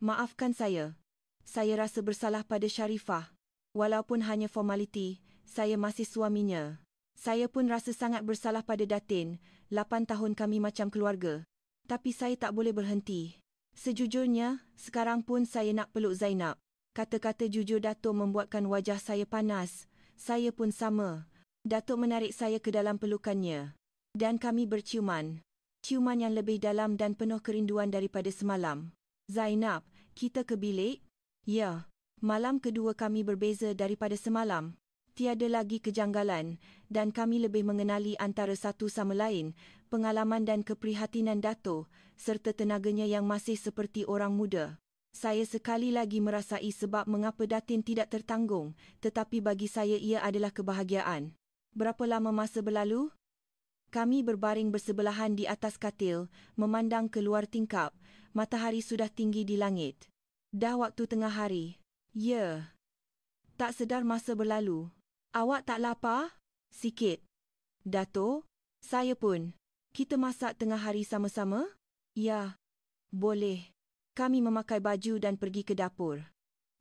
Speaker 1: maafkan saya. Saya rasa bersalah pada Sharifah. Walaupun hanya formaliti, saya masih suaminya. Saya pun rasa sangat bersalah pada Datin. 8 tahun kami macam keluarga. Tapi saya tak boleh berhenti. Sejujurnya, sekarang pun saya nak peluk Zainab. Kata-kata jujur Datuk membuatkan wajah saya panas. Saya pun sama. Datuk menarik saya ke dalam pelukannya. Dan kami berciuman. Ciuman yang lebih dalam dan penuh kerinduan daripada semalam. Zainab, kita ke bilik? Ya. Malam kedua kami berbeza daripada semalam. Tiada lagi kejanggalan dan kami lebih mengenali antara satu sama lain, pengalaman dan keprihatinan Datuk serta tenaganya yang masih seperti orang muda. Saya sekali lagi merasai sebab mengapa Datin tidak tertanggung, tetapi bagi saya ia adalah kebahagiaan. Berapa lama masa berlalu? Kami berbaring bersebelahan di atas katil, memandang keluar tingkap. Matahari sudah tinggi di langit. Dah waktu tengah hari. Ya. Tak sedar masa berlalu. Awak tak lapar? Sikit. Dato', saya pun. Kita masak tengah hari sama-sama? Ya. Boleh. Kami memakai baju dan pergi ke dapur.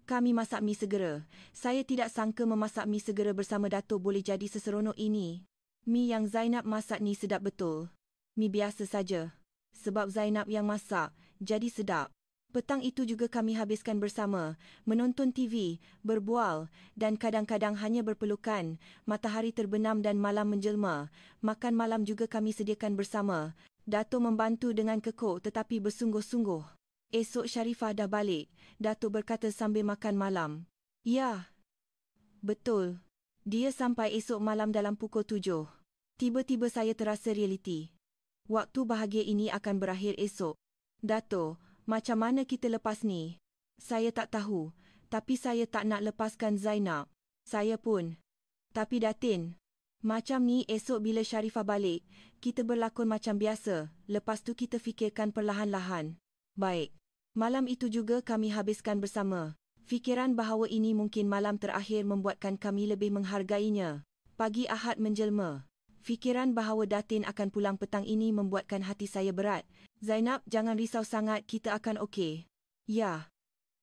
Speaker 1: Kami masak mi segera. Saya tidak sangka memasak mi segera bersama Dato' boleh jadi seseronok ini. Mi yang Zainab masak ni sedap betul. Mi biasa saja. Sebab Zainab yang masak, jadi sedap. Petang itu juga kami habiskan bersama, menonton TV, berbual dan kadang-kadang hanya berpelukan. Matahari terbenam dan malam menjelma. Makan malam juga kami sediakan bersama. Dato' membantu dengan kekok tetapi bersungguh-sungguh. Esok Sharifah dah balik, Dato' berkata sambil makan malam. Ya, betul. Dia sampai esok malam dalam pukul 7. Tiba-tiba saya terasa realiti. Waktu bahagia ini akan berakhir esok. Dato', macam mana kita lepas ni? Saya tak tahu, tapi saya tak nak lepaskan Zainab. Saya pun. Tapi Datin, macam ni esok bila Sharifah balik, kita berlakon macam biasa, lepas tu kita fikirkan perlahan-lahan. Baik. Malam itu juga kami habiskan bersama. Fikiran bahawa ini mungkin malam terakhir membuatkan kami lebih menghargainya. Pagi Ahad menjelma. Fikiran bahawa Datin akan pulang petang ini membuatkan hati saya berat. Zainab, jangan risau sangat, kita akan okey. Ya.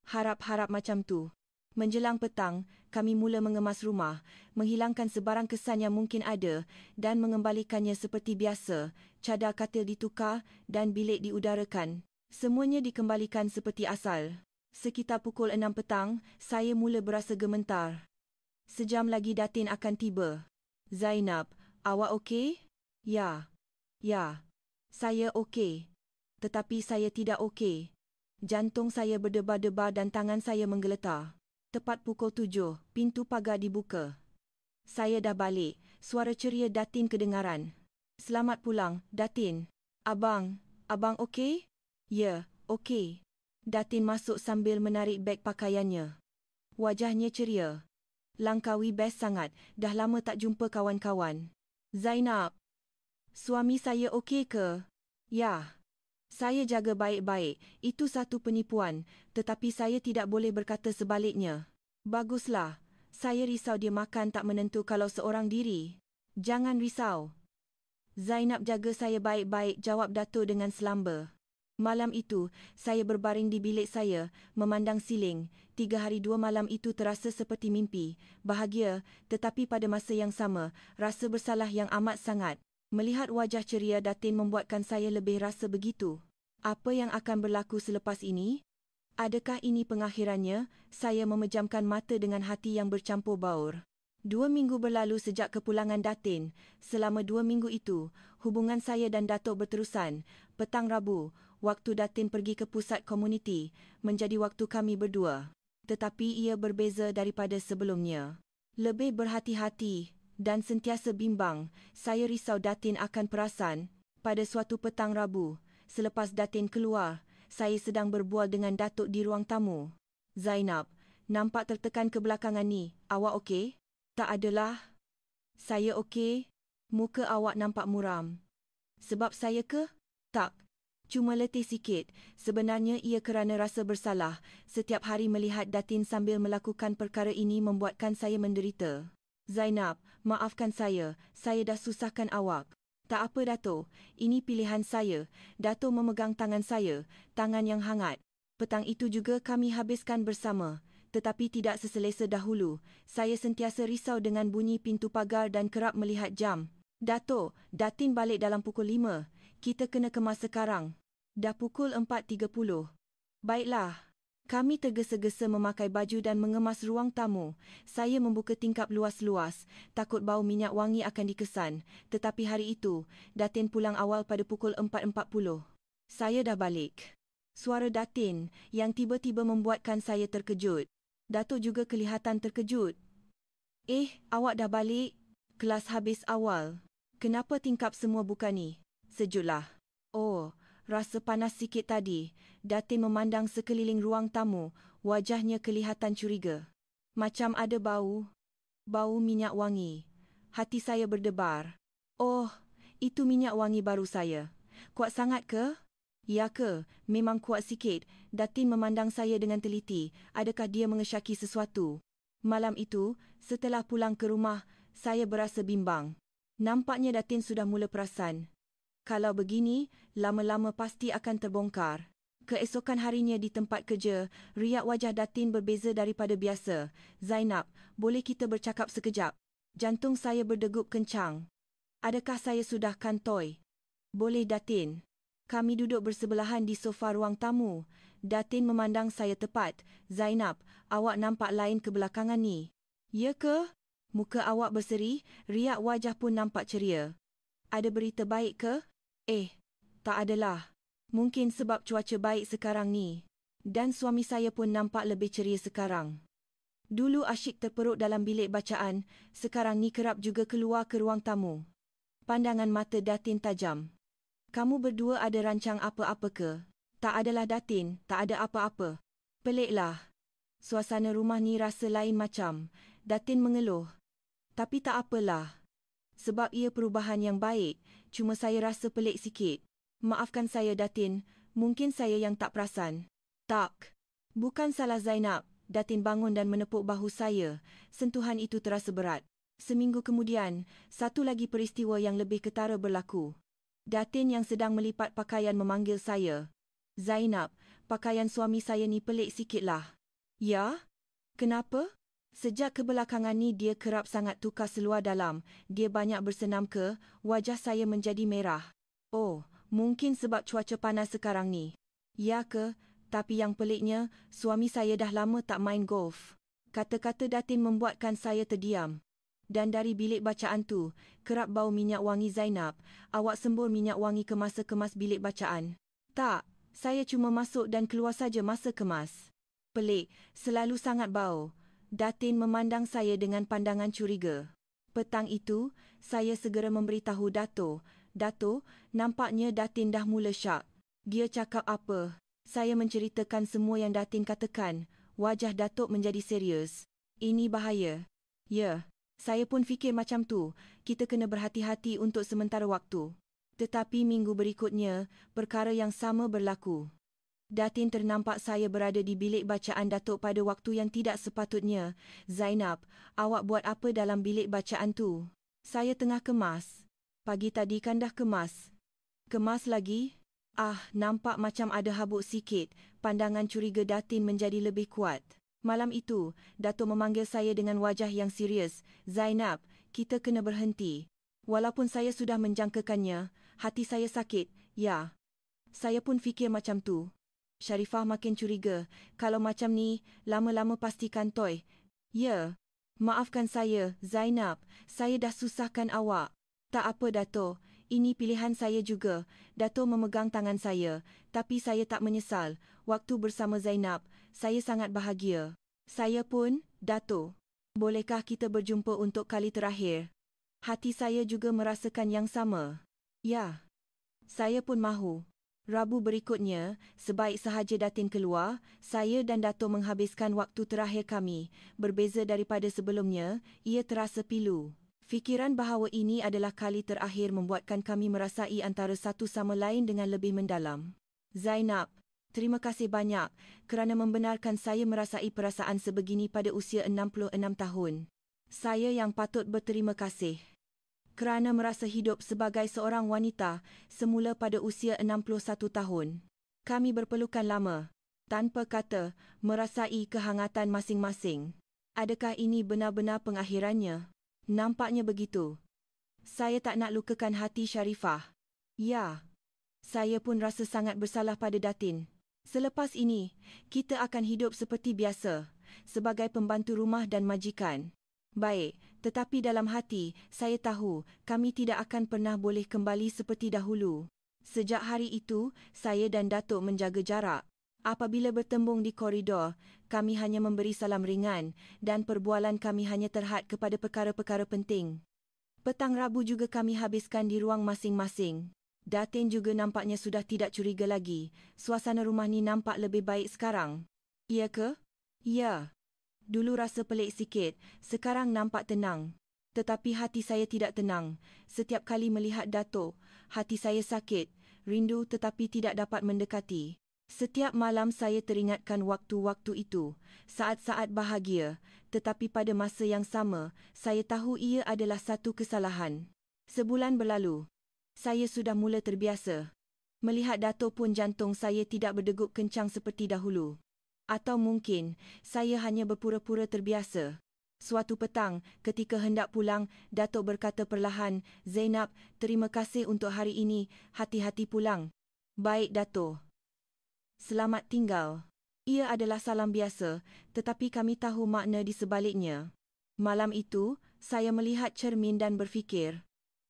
Speaker 1: Harap-harap macam tu. Menjelang petang, kami mula mengemas rumah, menghilangkan sebarang kesan yang mungkin ada dan mengembalikannya seperti biasa. Cadar katil ditukar dan bilik diudarakan. Semuanya dikembalikan seperti asal. Sekitar pukul 6 petang, saya mula berasa gemetar. Sejam lagi Datin akan tiba. Zainab, awak okey? Ya. Ya. Saya okey. Tetapi saya tidak okey. Jantung saya berdebar-debar dan tangan saya menggeletar. Tepat pukul 7, pintu pagar dibuka. Saya dah balik. Suara ceria Datin kedengaran. Selamat pulang, Datin. Abang okey? Ya, okey. Datin masuk sambil menarik beg pakaiannya. Wajahnya ceria. Langkawi best sangat, dah lama tak jumpa kawan-kawan. Zainab, suami saya okey ke? Ya. Saya jaga baik-baik, itu satu penipuan, tetapi saya tidak boleh berkata sebaliknya. Baguslah, saya risau dia makan tak menentu kalau seorang diri. Jangan risau. Zainab jaga saya baik-baik, jawab Dato' dengan selamba. Malam itu, saya berbaring di bilik saya, memandang siling. 3 hari 2 malam itu terasa seperti mimpi. Bahagia, tetapi pada masa yang sama, rasa bersalah yang amat sangat. Melihat wajah ceria Datin membuatkan saya lebih rasa begitu. Apa yang akan berlaku selepas ini? Adakah ini pengakhirannya? Saya memejamkan mata dengan hati yang bercampur baur. 2 minggu berlalu sejak kepulangan Datin. Selama 2 minggu itu, hubungan saya dan Dato' berterusan. Petang Rabu, waktu Datin pergi ke pusat komuniti, menjadi waktu kami berdua. Tetapi ia berbeza daripada sebelumnya. Lebih berhati-hati dan sentiasa bimbang. Saya risau Datin akan perasan. Pada suatu petang Rabu, selepas Datin keluar, saya sedang berbual dengan Dato' di ruang tamu. Zainab, nampak tertekan kebelakangan ni. Awak okey? Tak adalah. Saya okey. Muka awak nampak muram. Sebab saya ke? Tak. Cuma letih sikit. Sebenarnya ia kerana rasa bersalah. Setiap hari melihat Datin sambil melakukan perkara ini membuatkan saya menderita. Zainab, maafkan saya. Saya dah susahkan awak. Tak apa Dato'. Ini pilihan saya. Dato' memegang tangan saya. Tangan yang hangat. Petang itu juga kami habiskan bersama. Tetapi tidak seselesa dahulu. Saya sentiasa risau dengan bunyi pintu pagar dan kerap melihat jam. Dato', Datin balik dalam pukul 5. Kita kena kemas sekarang. Dah pukul 4.30. Baiklah. Kami tergesa-gesa memakai baju dan mengemas ruang tamu. Saya membuka tingkap luas-luas. Takut bau minyak wangi akan dikesan. Tetapi hari itu, Datin pulang awal pada pukul 4.40. Saya dah balik. Suara Datin yang tiba-tiba membuatkan saya terkejut. Dato' juga kelihatan terkejut. Awak dah balik? Kelas habis awal. Kenapa tingkap semua buka ni? Sejutlah. Oh, rasa panas sikit tadi. Datin memandang sekeliling ruang tamu. Wajahnya kelihatan curiga. Macam ada bau. Bau minyak wangi. Hati saya berdebar. Oh, itu minyak wangi baru saya. Kuat sangat ke? Ya ke? Memang kuat sikit. Datin memandang saya dengan teliti. Adakah dia mengesyaki sesuatu? Malam itu, setelah pulang ke rumah, saya berasa bimbang. Nampaknya Datin sudah mula perasan. Kalau begini, lama-lama pasti akan terbongkar. Keesokan harinya di tempat kerja, riak wajah Datin berbeza daripada biasa. Zainab, boleh kita bercakap sekejap? Jantung saya berdegup kencang. Adakah saya sudah kantoi? Boleh Datin. Kami duduk bersebelahan di sofa ruang tamu. Datin memandang saya tepat. Zainab, awak nampak lain kebelakangan ni. Ya ke? Muka awak berseri, riak wajah pun nampak ceria. Ada berita baik ke? Tak adalah. Mungkin sebab cuaca baik sekarang ni. Dan suami saya pun nampak lebih ceria sekarang. Dulu asyik terperuk dalam bilik bacaan, sekarang ni kerap juga keluar ke ruang tamu. Pandangan mata Datin tajam. Kamu berdua ada rancang apa-apa ke? Tak adalah Datin, tak ada apa-apa. Peliklah. Suasana rumah ni rasa lain macam. Datin mengeluh. Tapi tak apalah. Sebab ia perubahan yang baik, cuma saya rasa pelik sikit. Maafkan saya Datin, mungkin saya yang tak perasan. Tak. Bukan salah Zainab. Datin bangun dan menepuk bahu saya. Sentuhan itu terasa berat. Seminggu kemudian, satu lagi peristiwa yang lebih ketara berlaku. Datin yang sedang melipat pakaian memanggil saya. Zainab, pakaian suami saya ni pelik sikitlah. Ya? Kenapa? Sejak kebelakangan ni dia kerap sangat tukar seluar dalam. Dia banyak bersenam ke? Wajah saya menjadi merah. Oh, mungkin sebab cuaca panas sekarang ni. Ya ke? Tapi yang peliknya, suami saya dah lama tak main golf. Kata-kata Datin membuatkan saya terdiam. Dan dari bilik bacaan tu, kerap bau minyak wangi Zainab. Awak sembur minyak wangi kemas bilik bacaan. Tak, saya cuma masuk dan keluar saja masa kemas. Pelik, selalu sangat bau. Datin memandang saya dengan pandangan curiga. Petang itu, saya segera memberitahu Dato'. Dato', nampaknya Datin dah mula syak. Dia cakap apa? Saya menceritakan semua yang Datin katakan. Wajah Dato' menjadi serius. Ini bahaya. Ya, saya pun fikir macam tu. Kita kena berhati-hati untuk sementara waktu. Tetapi minggu berikutnya, perkara yang sama berlaku. Datin ternampak saya berada di bilik bacaan Datuk pada waktu yang tidak sepatutnya. Zainab, awak buat apa dalam bilik bacaan tu? Saya tengah kemas. Pagi tadi kan dah kemas. Kemas lagi? Nampak macam ada habuk sikit. Pandangan curiga Datin menjadi lebih kuat. Malam itu, Datuk memanggil saya dengan wajah yang serius. Zainab, kita kena berhenti. Walaupun saya sudah menjangkakannya, hati saya sakit. Ya, saya pun fikir macam tu. Sharifah makin curiga. Kalau macam ni, lama-lama pasti kantoi. Ya. Maafkan saya, Zainab. Saya dah susahkan awak. Tak apa, Dato'. Ini pilihan saya juga. Dato' memegang tangan saya. Tapi saya tak menyesal. Waktu bersama Zainab, saya sangat bahagia. Saya pun, Dato'. Bolehkah kita berjumpa untuk kali terakhir? Hati saya juga merasakan yang sama. Ya. Saya pun mahu. Rabu berikutnya, sebaik sahaja Datin keluar, saya dan Dato' menghabiskan waktu terakhir kami. Berbeza daripada sebelumnya, ia terasa pilu. Fikiran bahawa ini adalah kali terakhir membuatkan kami merasai antara satu sama lain dengan lebih mendalam. Zainab, terima kasih banyak kerana membenarkan saya merasai perasaan sebegini pada usia 66 tahun. Saya yang patut berterima kasih. Kerana merasa hidup sebagai seorang wanita semula pada usia 61 tahun. Kami berpelukan lama, tanpa kata, merasai kehangatan masing-masing. Adakah ini benar-benar pengakhirannya? Nampaknya begitu. Saya tak nak lukakan hati Sharifah. Ya, saya pun rasa sangat bersalah pada Datin. Selepas ini, kita akan hidup seperti biasa, sebagai pembantu rumah dan majikan. Baik, tetapi dalam hati, saya tahu kami tidak akan pernah boleh kembali seperti dahulu. Sejak hari itu, saya dan Datuk menjaga jarak. Apabila bertembung di koridor, kami hanya memberi salam ringan dan perbualan kami hanya terhad kepada perkara-perkara penting. Petang Rabu juga kami habiskan di ruang masing-masing. Datin juga nampaknya sudah tidak curiga lagi. Suasana rumah ni nampak lebih baik sekarang. Iya ke? Ya. Dulu rasa pelik sikit, sekarang nampak tenang. Tetapi hati saya tidak tenang. Setiap kali melihat Datuk, hati saya sakit. rindu tetapi tidak dapat mendekati. Setiap malam saya teringatkan waktu-waktu itu, saat-saat bahagia, tetapi pada masa yang sama, saya tahu ia adalah satu kesalahan. Sebulan berlalu. Saya sudah mula terbiasa. Melihat Dato' pun jantung saya tidak berdegup kencang seperti dahulu. Atau mungkin, saya hanya berpura-pura terbiasa. Suatu petang, ketika hendak pulang, Dato' berkata perlahan, "Zainab, terima kasih untuk hari ini, hati-hati pulang." "Baik, Dato'. Selamat tinggal." Ia adalah salam biasa, tetapi kami tahu makna di sebaliknya. Malam itu, saya melihat cermin dan berfikir,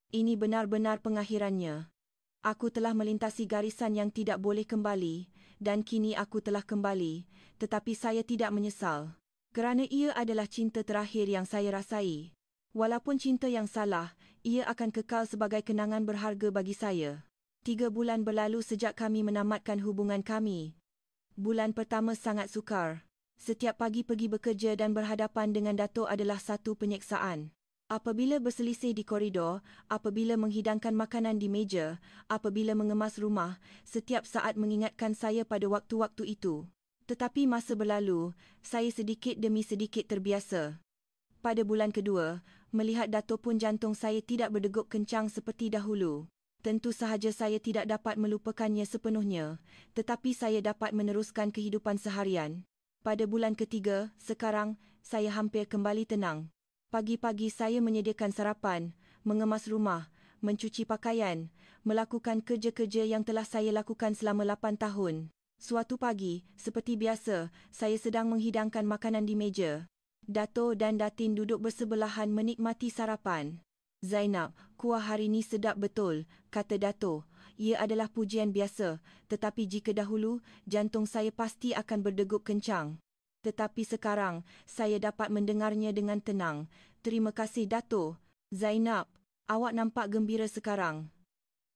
Speaker 1: ini benar-benar pengakhirannya. Aku telah melintasi garisan yang tidak boleh kembali, dan kini aku telah kembali, tetapi saya tidak menyesal. Kerana ia adalah cinta terakhir yang saya rasai. Walaupun cinta yang salah, ia akan kekal sebagai kenangan berharga bagi saya. 3 bulan berlalu sejak kami menamatkan hubungan kami. Bulan pertama sangat sukar. Setiap pagi pergi bekerja dan berhadapan dengan Dato' adalah satu penyeksaan. Apabila berselisih di koridor, apabila menghidangkan makanan di meja, apabila mengemas rumah, setiap saat mengingatkan saya pada waktu-waktu itu. Tetapi masa berlalu, saya sedikit demi sedikit terbiasa. Pada bulan kedua, melihat Dato' pun jantung saya tidak berdegup kencang seperti dahulu. Tentu sahaja saya tidak dapat melupakannya sepenuhnya, tetapi saya dapat meneruskan kehidupan seharian. Pada bulan ketiga, sekarang, saya hampir kembali tenang. Pagi-pagi saya menyediakan sarapan, mengemas rumah, mencuci pakaian, melakukan kerja-kerja yang telah saya lakukan selama 8 tahun. Suatu pagi, seperti biasa, saya sedang menghidangkan makanan di meja. Dato' dan Datin duduk bersebelahan menikmati sarapan. "Zainab, kuah hari ni sedap betul," kata Dato'. "Ia adalah pujian biasa, tetapi jika dahulu, jantung saya pasti akan berdegup kencang. Tetapi sekarang, saya dapat mendengarnya dengan tenang. Terima kasih, Dato'." "Zainab, awak nampak gembira sekarang,"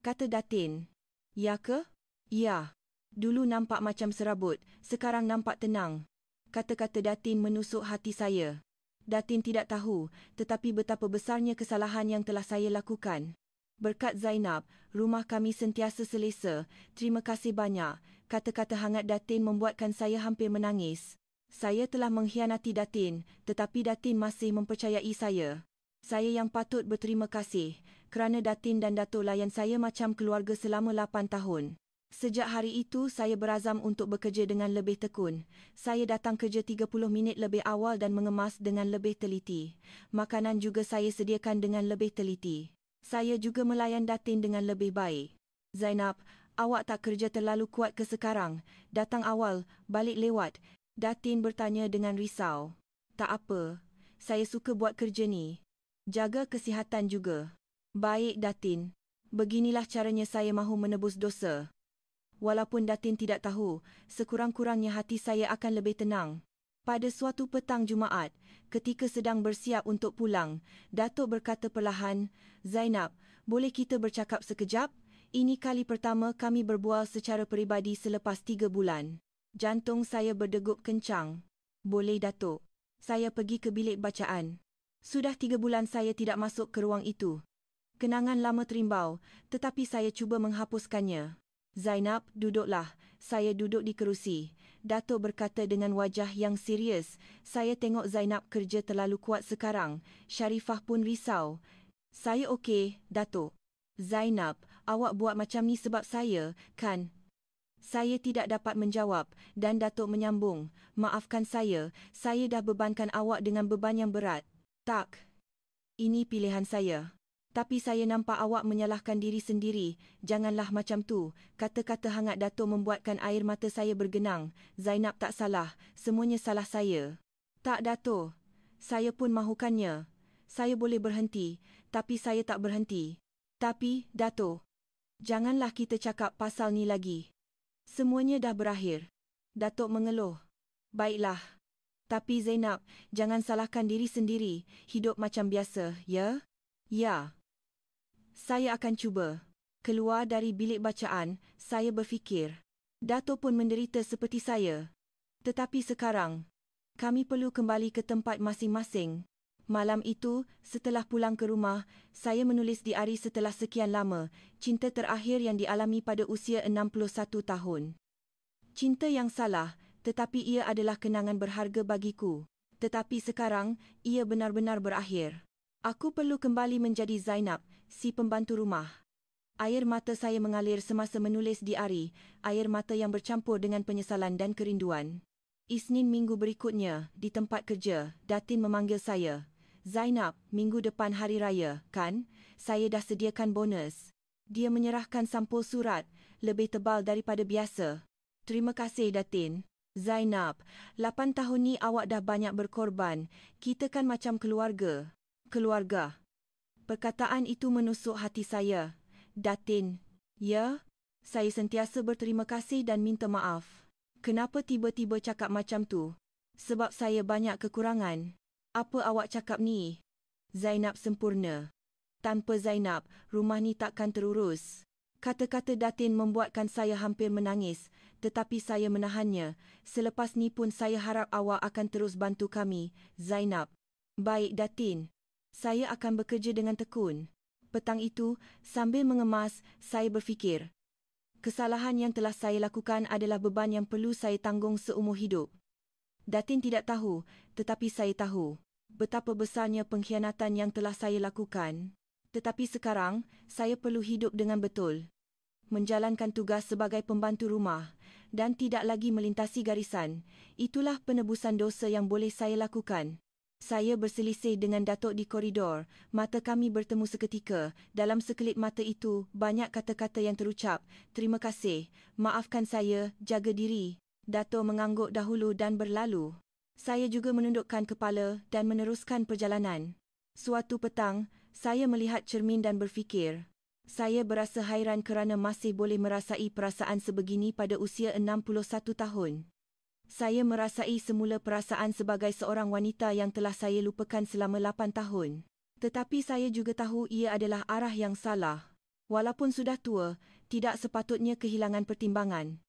Speaker 1: kata Datin. "Ya ke?" "Ya. Dulu nampak macam serabut, sekarang nampak tenang." Kata-kata Datin menusuk hati saya. Datin tidak tahu, tetapi betapa besarnya kesalahan yang telah saya lakukan. "Berkat Zainab, rumah kami sentiasa selesa. Terima kasih banyak." Kata-kata hangat Datin membuatkan saya hampir menangis. Saya telah mengkhianati Datin, tetapi Datin masih mempercayai saya. Saya yang patut berterima kasih, kerana Datin dan Dato' layan saya macam keluarga selama 8 tahun. Sejak hari itu, saya berazam untuk bekerja dengan lebih tekun. Saya datang kerja 30 minit lebih awal dan mengemas dengan lebih teliti. Makanan juga saya sediakan dengan lebih teliti. Saya juga melayan Datin dengan lebih baik. "Zainab, awak tak kerja terlalu kuat ke sekarang? Datang awal, balik lewat?" Datin bertanya dengan risau. "Tak apa. Saya suka buat kerja ni. Jaga kesihatan juga." "Baik, Datin. Beginilah caranya saya mahu menebus dosa." Walaupun Datin tidak tahu, sekurang-kurangnya hati saya akan lebih tenang. Pada suatu petang Jumaat, ketika sedang bersiap untuk pulang, Dato' berkata perlahan, "Zainab, boleh kita bercakap sekejap? Ini kali pertama kami berbual secara peribadi selepas 3 bulan." Jantung saya berdegup kencang. "Boleh, Dato'. Saya pergi ke bilik bacaan." Sudah 3 bulan saya tidak masuk ke ruang itu. Kenangan lama terimbau, tetapi saya cuba menghapuskannya. "Zainab, duduklah." Saya duduk di kerusi. Dato' berkata dengan wajah yang serius, "Saya tengok Zainab kerja terlalu kuat sekarang." Sharifah pun risau. "Saya okey, Dato'." "Zainab, awak buat macam ni sebab saya, kan?" Saya tidak dapat menjawab dan Dato' menyambung, "Maafkan saya dah bebankan awak dengan beban yang berat." "Tak. Ini pilihan saya. Tapi saya nampak awak menyalahkan diri sendiri. Janganlah macam tu." Kata-kata hangat Dato' membuatkan air mata saya bergenang. "Zainab tak salah. Semuanya salah saya." "Tak, Dato'. Saya pun mahukannya. Saya boleh berhenti, tapi saya tak berhenti." "Tapi, Dato', janganlah kita cakap pasal ni lagi. Semuanya dah berakhir." Dato' mengeluh. "Baiklah. Tapi Zainab, jangan salahkan diri sendiri. Hidup macam biasa, ya?" "Ya. Saya akan cuba." Keluar dari bilik bacaan, saya berfikir. Dato' pun menderita seperti saya. Tetapi sekarang, kami perlu kembali ke tempat masing-masing. Malam itu, setelah pulang ke rumah, saya menulis diari setelah sekian lama, cinta terakhir yang dialami pada usia 61 tahun. Cinta yang salah, tetapi ia adalah kenangan berharga bagiku. Tetapi sekarang, ia benar-benar berakhir. Aku perlu kembali menjadi Zainab, si pembantu rumah. Air mata saya mengalir semasa menulis diari, air mata yang bercampur dengan penyesalan dan kerinduan. Isnin minggu berikutnya, di tempat kerja, Datin memanggil saya. Zainab, minggu depan hari raya, kan? Saya dah sediakan bonus. Dia menyerahkan sampul surat, lebih tebal daripada biasa. Terima kasih, Datin. Zainab, 8 tahun ni awak dah banyak berkorban. Kita kan macam keluarga. Keluarga. Perkataan itu menusuk hati saya. Datin. Ya? Saya sentiasa berterima kasih dan minta maaf. Kenapa tiba-tiba cakap macam tu? Sebab saya banyak kekurangan. Apa awak cakap ni? Zainab sempurna. Tanpa Zainab, rumah ni takkan terurus. Kata-kata Datin membuatkan saya hampir menangis, tetapi saya menahannya. Selepas ni pun saya harap awak akan terus bantu kami, Zainab. Baik, Datin. Saya akan bekerja dengan tekun. Petang itu, sambil mengemas, saya berfikir. Kesalahan yang telah saya lakukan adalah beban yang perlu saya tanggung seumur hidup. Datin tidak tahu, tetapi saya tahu betapa besarnya pengkhianatan yang telah saya lakukan. Tetapi sekarang, saya perlu hidup dengan betul. Menjalankan tugas sebagai pembantu rumah dan tidak lagi melintasi garisan. Itulah penebusan dosa yang boleh saya lakukan. Saya berselisih dengan Datuk di koridor. Mata kami bertemu seketika. Dalam sekelip mata itu, banyak kata-kata yang terucap. Terima kasih. Maafkan saya. Jaga diri. Datuk mengangguk dahulu dan berlalu. Saya juga menundukkan kepala dan meneruskan perjalanan. Suatu petang, saya melihat cermin dan berfikir. Saya berasa hairan kerana masih boleh merasai perasaan sebegini pada usia 61 tahun. Saya merasai semula perasaan sebagai seorang wanita yang telah saya lupakan selama 8 tahun. Tetapi saya juga tahu ia adalah arah yang salah. Walaupun sudah tua, tidak sepatutnya kehilangan pertimbangan.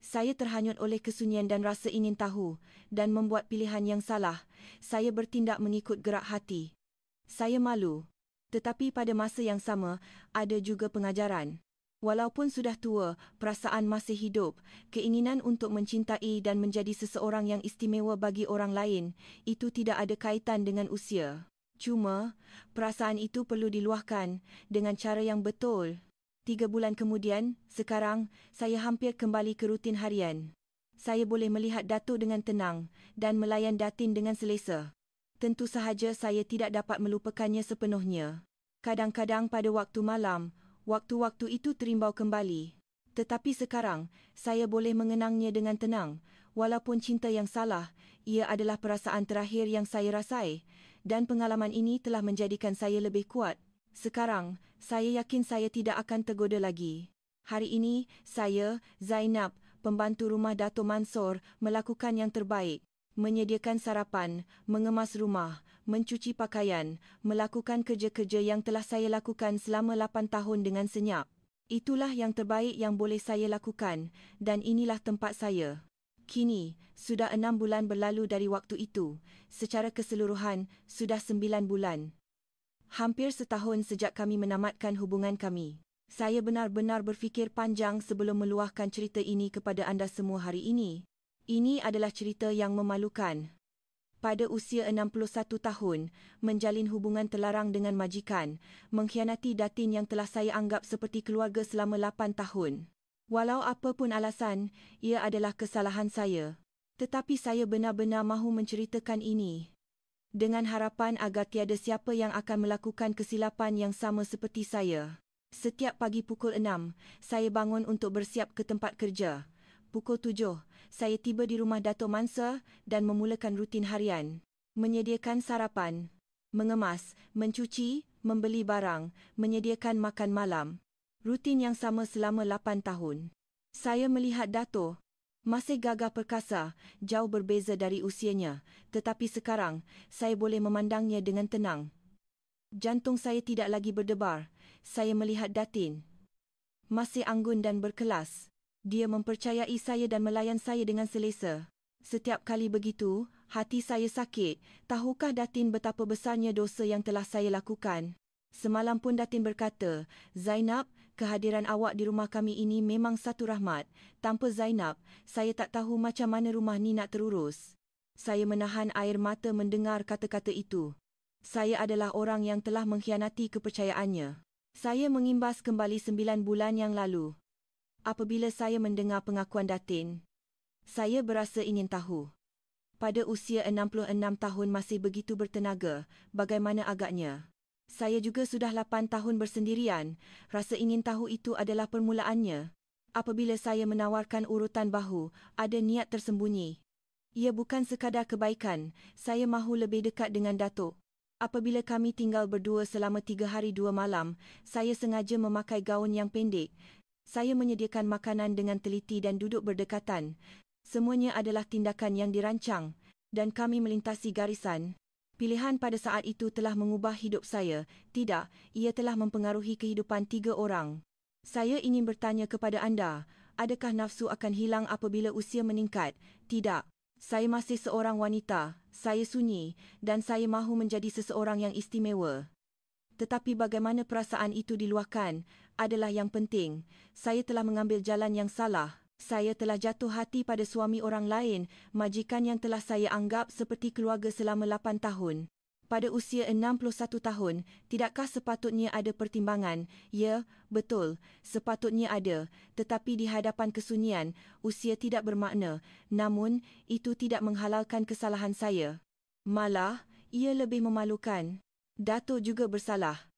Speaker 1: Saya terhanyut oleh kesunyian dan rasa ingin tahu dan membuat pilihan yang salah. Saya bertindak mengikut gerak hati. Saya malu. Tetapi pada masa yang sama, ada juga pengajaran. Walaupun sudah tua, perasaan masih hidup. Keinginan untuk mencintai dan menjadi seseorang yang istimewa bagi orang lain, itu tidak ada kaitan dengan usia. Cuma, perasaan itu perlu diluahkan dengan cara yang betul. 3 bulan kemudian, sekarang, saya hampir kembali ke rutin harian. Saya boleh melihat Datuk dengan tenang dan melayan Datin dengan selesa. Tentu sahaja saya tidak dapat melupakannya sepenuhnya. Kadang-kadang pada waktu malam, waktu-waktu itu terimbau kembali. Tetapi sekarang, saya boleh mengenangnya dengan tenang. Walaupun cinta yang salah, ia adalah perasaan terakhir yang saya rasai. Dan pengalaman ini telah menjadikan saya lebih kuat. Sekarang, saya yakin saya tidak akan tergoda lagi. Hari ini, saya, Zainab, pembantu rumah Dato' Mansor, melakukan yang terbaik. Menyediakan sarapan, mengemas rumah, mencuci pakaian, melakukan kerja-kerja yang telah saya lakukan selama 8 tahun dengan senyap. Itulah yang terbaik yang boleh saya lakukan, dan inilah tempat saya. Kini, sudah 6 bulan berlalu dari waktu itu. Secara keseluruhan, sudah 9 bulan. Hampir setahun sejak kami menamatkan hubungan kami. Saya benar-benar berfikir panjang sebelum meluahkan cerita ini kepada anda semua hari ini. Ini adalah cerita yang memalukan. Pada usia 61 tahun, menjalin hubungan terlarang dengan majikan, mengkhianati Datin yang telah saya anggap seperti keluarga selama 8 tahun. Walau apa pun alasan, ia adalah kesalahan saya. Tetapi saya benar-benar mahu menceritakan ini. Dengan harapan agar tiada siapa yang akan melakukan kesilapan yang sama seperti saya. Setiap pagi pukul 6, saya bangun untuk bersiap ke tempat kerja. Pukul 7, saya tiba di rumah Dato' Mansor dan memulakan rutin harian. Menyediakan sarapan, mengemas, mencuci, membeli barang, menyediakan makan malam. Rutin yang sama selama 8 tahun. Saya melihat Dato' masih gagah perkasa, jauh berbeza dari usianya, tetapi sekarang, saya boleh memandangnya dengan tenang. Jantung saya tidak lagi berdebar. Saya melihat Datin. Masih anggun dan berkelas. Dia mempercayai saya dan melayan saya dengan selesa. Setiap kali begitu, hati saya sakit. Tahukah Datin betapa besarnya dosa yang telah saya lakukan? Semalam pun Datin berkata, Zainab, kehadiran awak di rumah kami ini memang satu rahmat. Tanpa Zainab, saya tak tahu macam mana rumah ni nak terurus. Saya menahan air mata mendengar kata-kata itu. Saya adalah orang yang telah mengkhianati kepercayaannya. Saya mengimbas kembali 9 bulan yang lalu. Apabila saya mendengar pengakuan Datin, saya berasa ingin tahu. Pada usia 66 tahun masih begitu bertenaga, bagaimana agaknya? Saya juga sudah 8 tahun bersendirian, rasa ingin tahu itu adalah permulaannya. Apabila saya menawarkan urutan bahu, ada niat tersembunyi. Ia bukan sekadar kebaikan, saya mahu lebih dekat dengan Datuk. Apabila kami tinggal berdua selama 3 hari 2 malam, saya sengaja memakai gaun yang pendek. Saya menyediakan makanan dengan teliti dan duduk berdekatan. Semuanya adalah tindakan yang dirancang dan kami melintasi garisan. Pilihan pada saat itu telah mengubah hidup saya. Tidak, ia telah mempengaruhi kehidupan 3 orang. Saya ingin bertanya kepada anda, adakah nafsu akan hilang apabila usia meningkat? Tidak. Saya masih seorang wanita, saya sunyi dan saya mahu menjadi seseorang yang istimewa. Tetapi bagaimana perasaan itu diluahkan adalah yang penting. Saya telah mengambil jalan yang salah. Saya telah jatuh hati pada suami orang lain, majikan yang telah saya anggap seperti keluarga selama 8 tahun. Pada usia 61 tahun, tidakkah sepatutnya ada pertimbangan? Ya, betul, sepatutnya ada. Tetapi di hadapan kesunyian, usia tidak bermakna. Namun, itu tidak menghalalkan kesalahan saya. Malah, ia lebih memalukan. Datuk juga bersalah.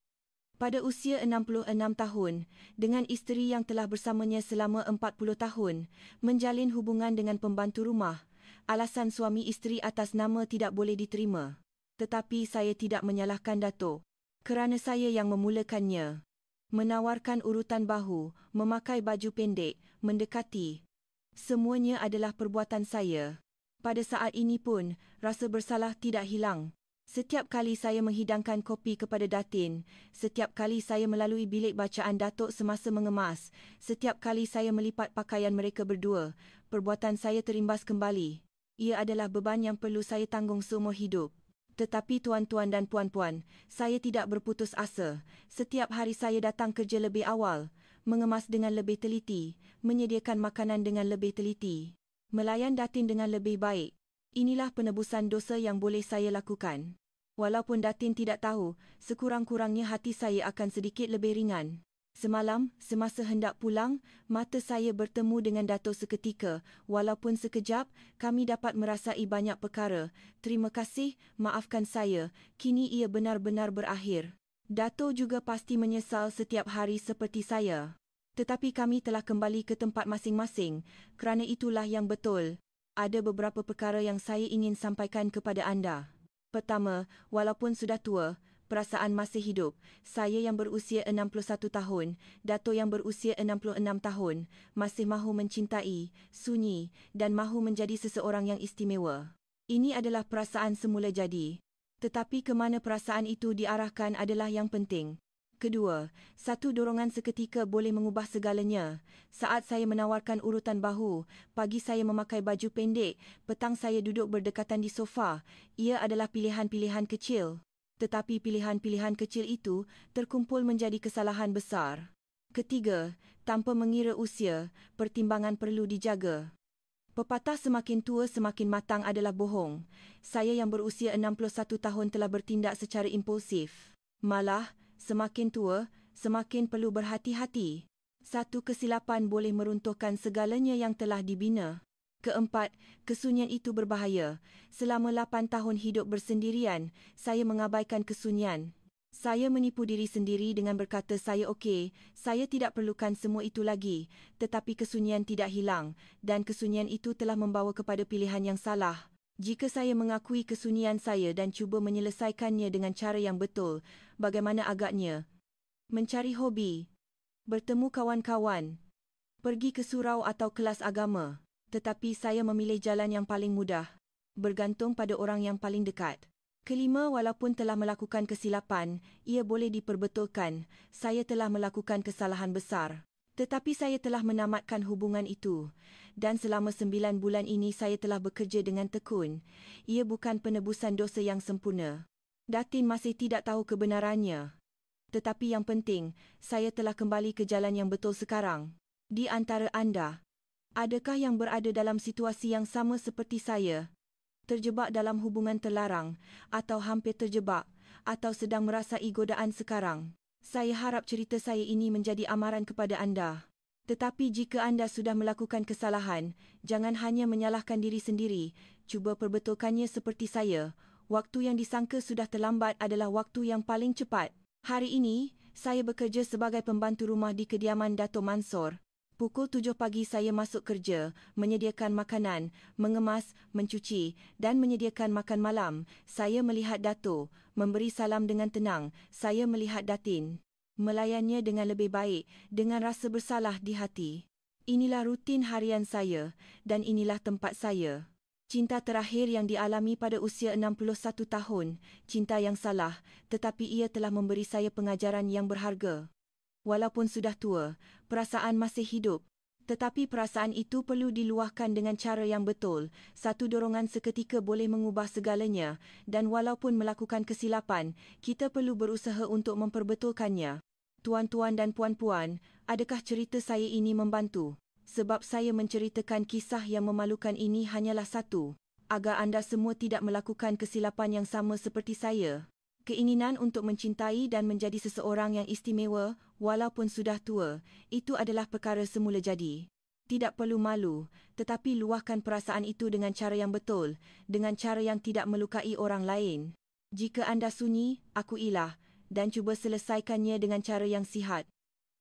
Speaker 1: Pada usia 66 tahun, dengan isteri yang telah bersamanya selama 40 tahun, menjalin hubungan dengan pembantu rumah. Alasan suami isteri atas nama tidak boleh diterima. Tetapi saya tidak menyalahkan Datuk. Kerana saya yang memulakannya. Menawarkan urutan bahu, memakai baju pendek, mendekati. Semuanya adalah perbuatan saya. Pada saat ini pun, rasa bersalah tidak hilang. Setiap kali saya menghidangkan kopi kepada Datin, setiap kali saya melalui bilik bacaan Datuk semasa mengemas, setiap kali saya melipat pakaian mereka berdua, perbuatan saya terimbas kembali. Ia adalah beban yang perlu saya tanggung seumur hidup. Tetapi tuan-tuan dan puan-puan, saya tidak berputus asa. Setiap hari saya datang kerja lebih awal, mengemas dengan lebih teliti, menyediakan makanan dengan lebih teliti, melayan Datin dengan lebih baik. Inilah penebusan dosa yang boleh saya lakukan. Walaupun Datin tidak tahu, sekurang-kurangnya hati saya akan sedikit lebih ringan. Semalam, semasa hendak pulang, mata saya bertemu dengan Datuk seketika. Walaupun sekejap, kami dapat merasai banyak perkara. Terima kasih, maafkan saya. Kini ia benar-benar berakhir. Datuk juga pasti menyesal setiap hari seperti saya. Tetapi kami telah kembali ke tempat masing-masing, kerana itulah yang betul. Ada beberapa perkara yang saya ingin sampaikan kepada anda. Pertama, walaupun sudah tua, perasaan masih hidup. Saya yang berusia 61 tahun, Datuk yang berusia 66 tahun, masih mahu mencintai, sunyi dan mahu menjadi seseorang yang istimewa. Ini adalah perasaan semula jadi. Tetapi ke mana perasaan itu diarahkan adalah yang penting. Kedua, satu dorongan seketika boleh mengubah segalanya. Saat saya menawarkan urutan bahu, pagi saya memakai baju pendek, petang saya duduk berdekatan di sofa. Ia adalah pilihan-pilihan kecil. Tetapi pilihan-pilihan kecil itu terkumpul menjadi kesalahan besar. Ketiga, tanpa mengira usia, pertimbangan perlu dijaga. Pepatah semakin tua semakin matang adalah bohong. Saya yang berusia 61 tahun telah bertindak secara impulsif. Malah, semakin tua, semakin perlu berhati-hati. Satu kesilapan boleh meruntuhkan segalanya yang telah dibina. Keempat, kesunyian itu berbahaya. Selama 8 tahun hidup bersendirian, saya mengabaikan kesunyian. Saya menipu diri sendiri dengan berkata saya okey, saya tidak perlukan semua itu lagi. Tetapi kesunyian tidak hilang dan kesunyian itu telah membawa kepada pilihan yang salah. Jika saya mengakui kesunyian saya dan cuba menyelesaikannya dengan cara yang betul, bagaimana agaknya? Mencari hobi, bertemu kawan-kawan, pergi ke surau atau kelas agama. Tetapi saya memilih jalan yang paling mudah, bergantung pada orang yang paling dekat. Kelima, walaupun telah melakukan kesilapan, ia boleh diperbetulkan. Saya telah melakukan kesalahan besar. Tetapi saya telah menamatkan hubungan itu. Dan selama 9 bulan ini saya telah bekerja dengan tekun. Ia bukan penebusan dosa yang sempurna. Datin masih tidak tahu kebenarannya. Tetapi yang penting, saya telah kembali ke jalan yang betul sekarang. Di antara anda, adakah yang berada dalam situasi yang sama seperti saya? Terjebak dalam hubungan terlarang, atau hampir terjebak, atau sedang merasai godaan sekarang? Saya harap cerita saya ini menjadi amaran kepada anda. Tetapi jika anda sudah melakukan kesalahan, jangan hanya menyalahkan diri sendiri, cuba perbetulkannya seperti saya. Waktu yang disangka sudah terlambat adalah waktu yang paling cepat. Hari ini, saya bekerja sebagai pembantu rumah di kediaman Dato' Mansor. Pukul 7 pagi saya masuk kerja, menyediakan makanan, mengemas, mencuci dan menyediakan makan malam. Saya melihat Dato', memberi salam dengan tenang. Saya melihat Datin, melayannya dengan lebih baik, dengan rasa bersalah di hati. Inilah rutin harian saya, dan inilah tempat saya. Cinta terakhir yang dialami pada usia 61 tahun, cinta yang salah, tetapi ia telah memberi saya pengajaran yang berharga. Walaupun sudah tua, perasaan masih hidup. Tetapi perasaan itu perlu diluahkan dengan cara yang betul. Satu dorongan seketika boleh mengubah segalanya, dan walaupun melakukan kesilapan, kita perlu berusaha untuk memperbetulkannya. Tuan-tuan dan puan-puan, adakah cerita saya ini membantu? Sebab saya menceritakan kisah yang memalukan ini hanyalah satu, agar anda semua tidak melakukan kesilapan yang sama seperti saya. Keinginan untuk mencintai dan menjadi seseorang yang istimewa, walaupun sudah tua, itu adalah perkara semula jadi. Tidak perlu malu, tetapi luahkan perasaan itu dengan cara yang betul, dengan cara yang tidak melukai orang lain. Jika anda sunyi, akuilah, dan cuba selesaikannya dengan cara yang sihat.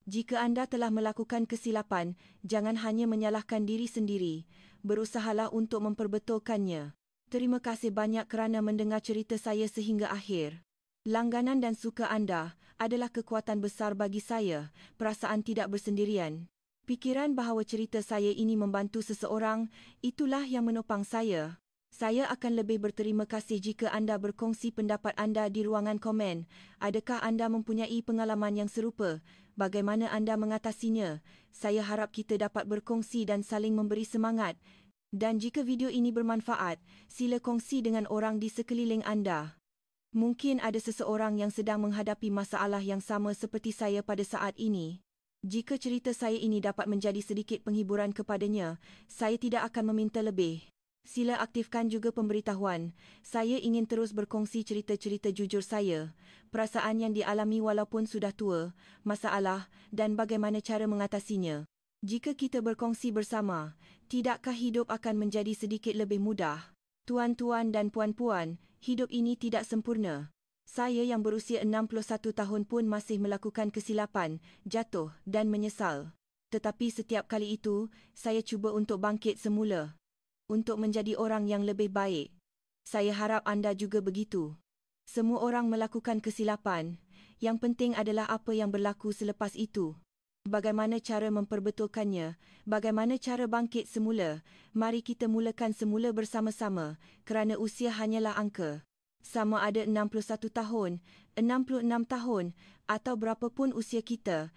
Speaker 1: Jika anda telah melakukan kesilapan, jangan hanya menyalahkan diri sendiri, berusahalah untuk memperbetulkannya. Terima kasih banyak kerana mendengar cerita saya sehingga akhir. Langganan dan suka anda adalah kekuatan besar bagi saya, perasaan tidak bersendirian. Pikiran bahawa cerita saya ini membantu seseorang, itulah yang menopang saya. Saya akan lebih berterima kasih jika anda berkongsi pendapat anda di ruangan komen. Adakah anda mempunyai pengalaman yang serupa? Bagaimana anda mengatasinya? Saya harap kita dapat berkongsi dan saling memberi semangat. Dan jika video ini bermanfaat, sila kongsi dengan orang di sekeliling anda. Mungkin ada seseorang yang sedang menghadapi masalah yang sama seperti saya pada saat ini. Jika cerita saya ini dapat menjadi sedikit penghiburan kepadanya, saya tidak akan meminta lebih. Sila aktifkan juga pemberitahuan. Saya ingin terus berkongsi cerita-cerita jujur saya, perasaan yang dialami walaupun sudah tua, masalah dan bagaimana cara mengatasinya. Jika kita berkongsi bersama, tidakkah hidup akan menjadi sedikit lebih mudah? Tuan-tuan dan puan-puan, hidup ini tidak sempurna. Saya yang berusia 61 tahun pun masih melakukan kesilapan, jatuh dan menyesal. Tetapi setiap kali itu, saya cuba untuk bangkit semula. Untuk menjadi orang yang lebih baik. Saya harap anda juga begitu. Semua orang melakukan kesilapan. Yang penting adalah apa yang berlaku selepas itu. Bagaimana cara memperbetulkannya? Bagaimana cara bangkit semula? Mari kita mulakan semula bersama-sama, kerana usia hanyalah angka. Sama ada 61 tahun, 66 tahun, atau berapapun usia kita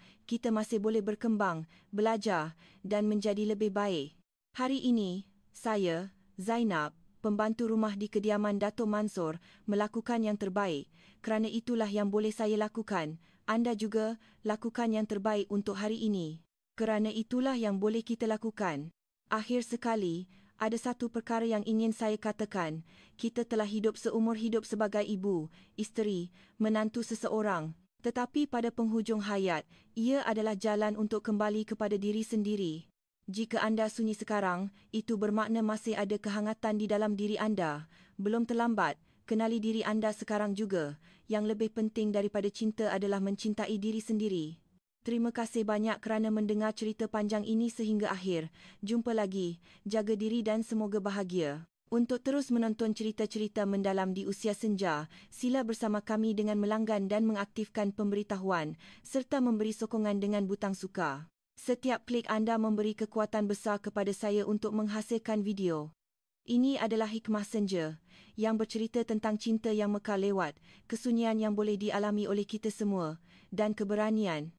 Speaker 1: masih boleh berkembang, belajar dan menjadi lebih baik. Hari ini, saya, Zainab, pembantu rumah di kediaman Dato' Mansor, melakukan yang terbaik. Kerana itulah yang boleh saya lakukan. Anda juga lakukan yang terbaik untuk hari ini. Kerana itulah yang boleh kita lakukan. Akhir sekali, ada satu perkara yang ingin saya katakan. Kita telah hidup seumur hidup sebagai ibu, isteri, menantu seseorang. Tetapi pada penghujung hayat, ia adalah jalan untuk kembali kepada diri sendiri. Jika anda sunyi sekarang, itu bermakna masih ada kehangatan di dalam diri anda. Belum terlambat. Kenali diri anda sekarang juga. Yang lebih penting daripada cinta adalah mencintai diri sendiri. Terima kasih banyak kerana mendengar cerita panjang ini sehingga akhir. Jumpa lagi. Jaga diri dan semoga bahagia. Untuk terus menonton cerita-cerita mendalam di usia senja, sila bersama kami dengan melanggan dan mengaktifkan pemberitahuan serta memberi sokongan dengan butang suka. Setiap klik anda memberi kekuatan besar kepada saya untuk menghasilkan video. Ini adalah Hikmah Senja, yang bercerita tentang cinta yang mekar lewat, kesunyian yang boleh dialami oleh kita semua, dan keberanian.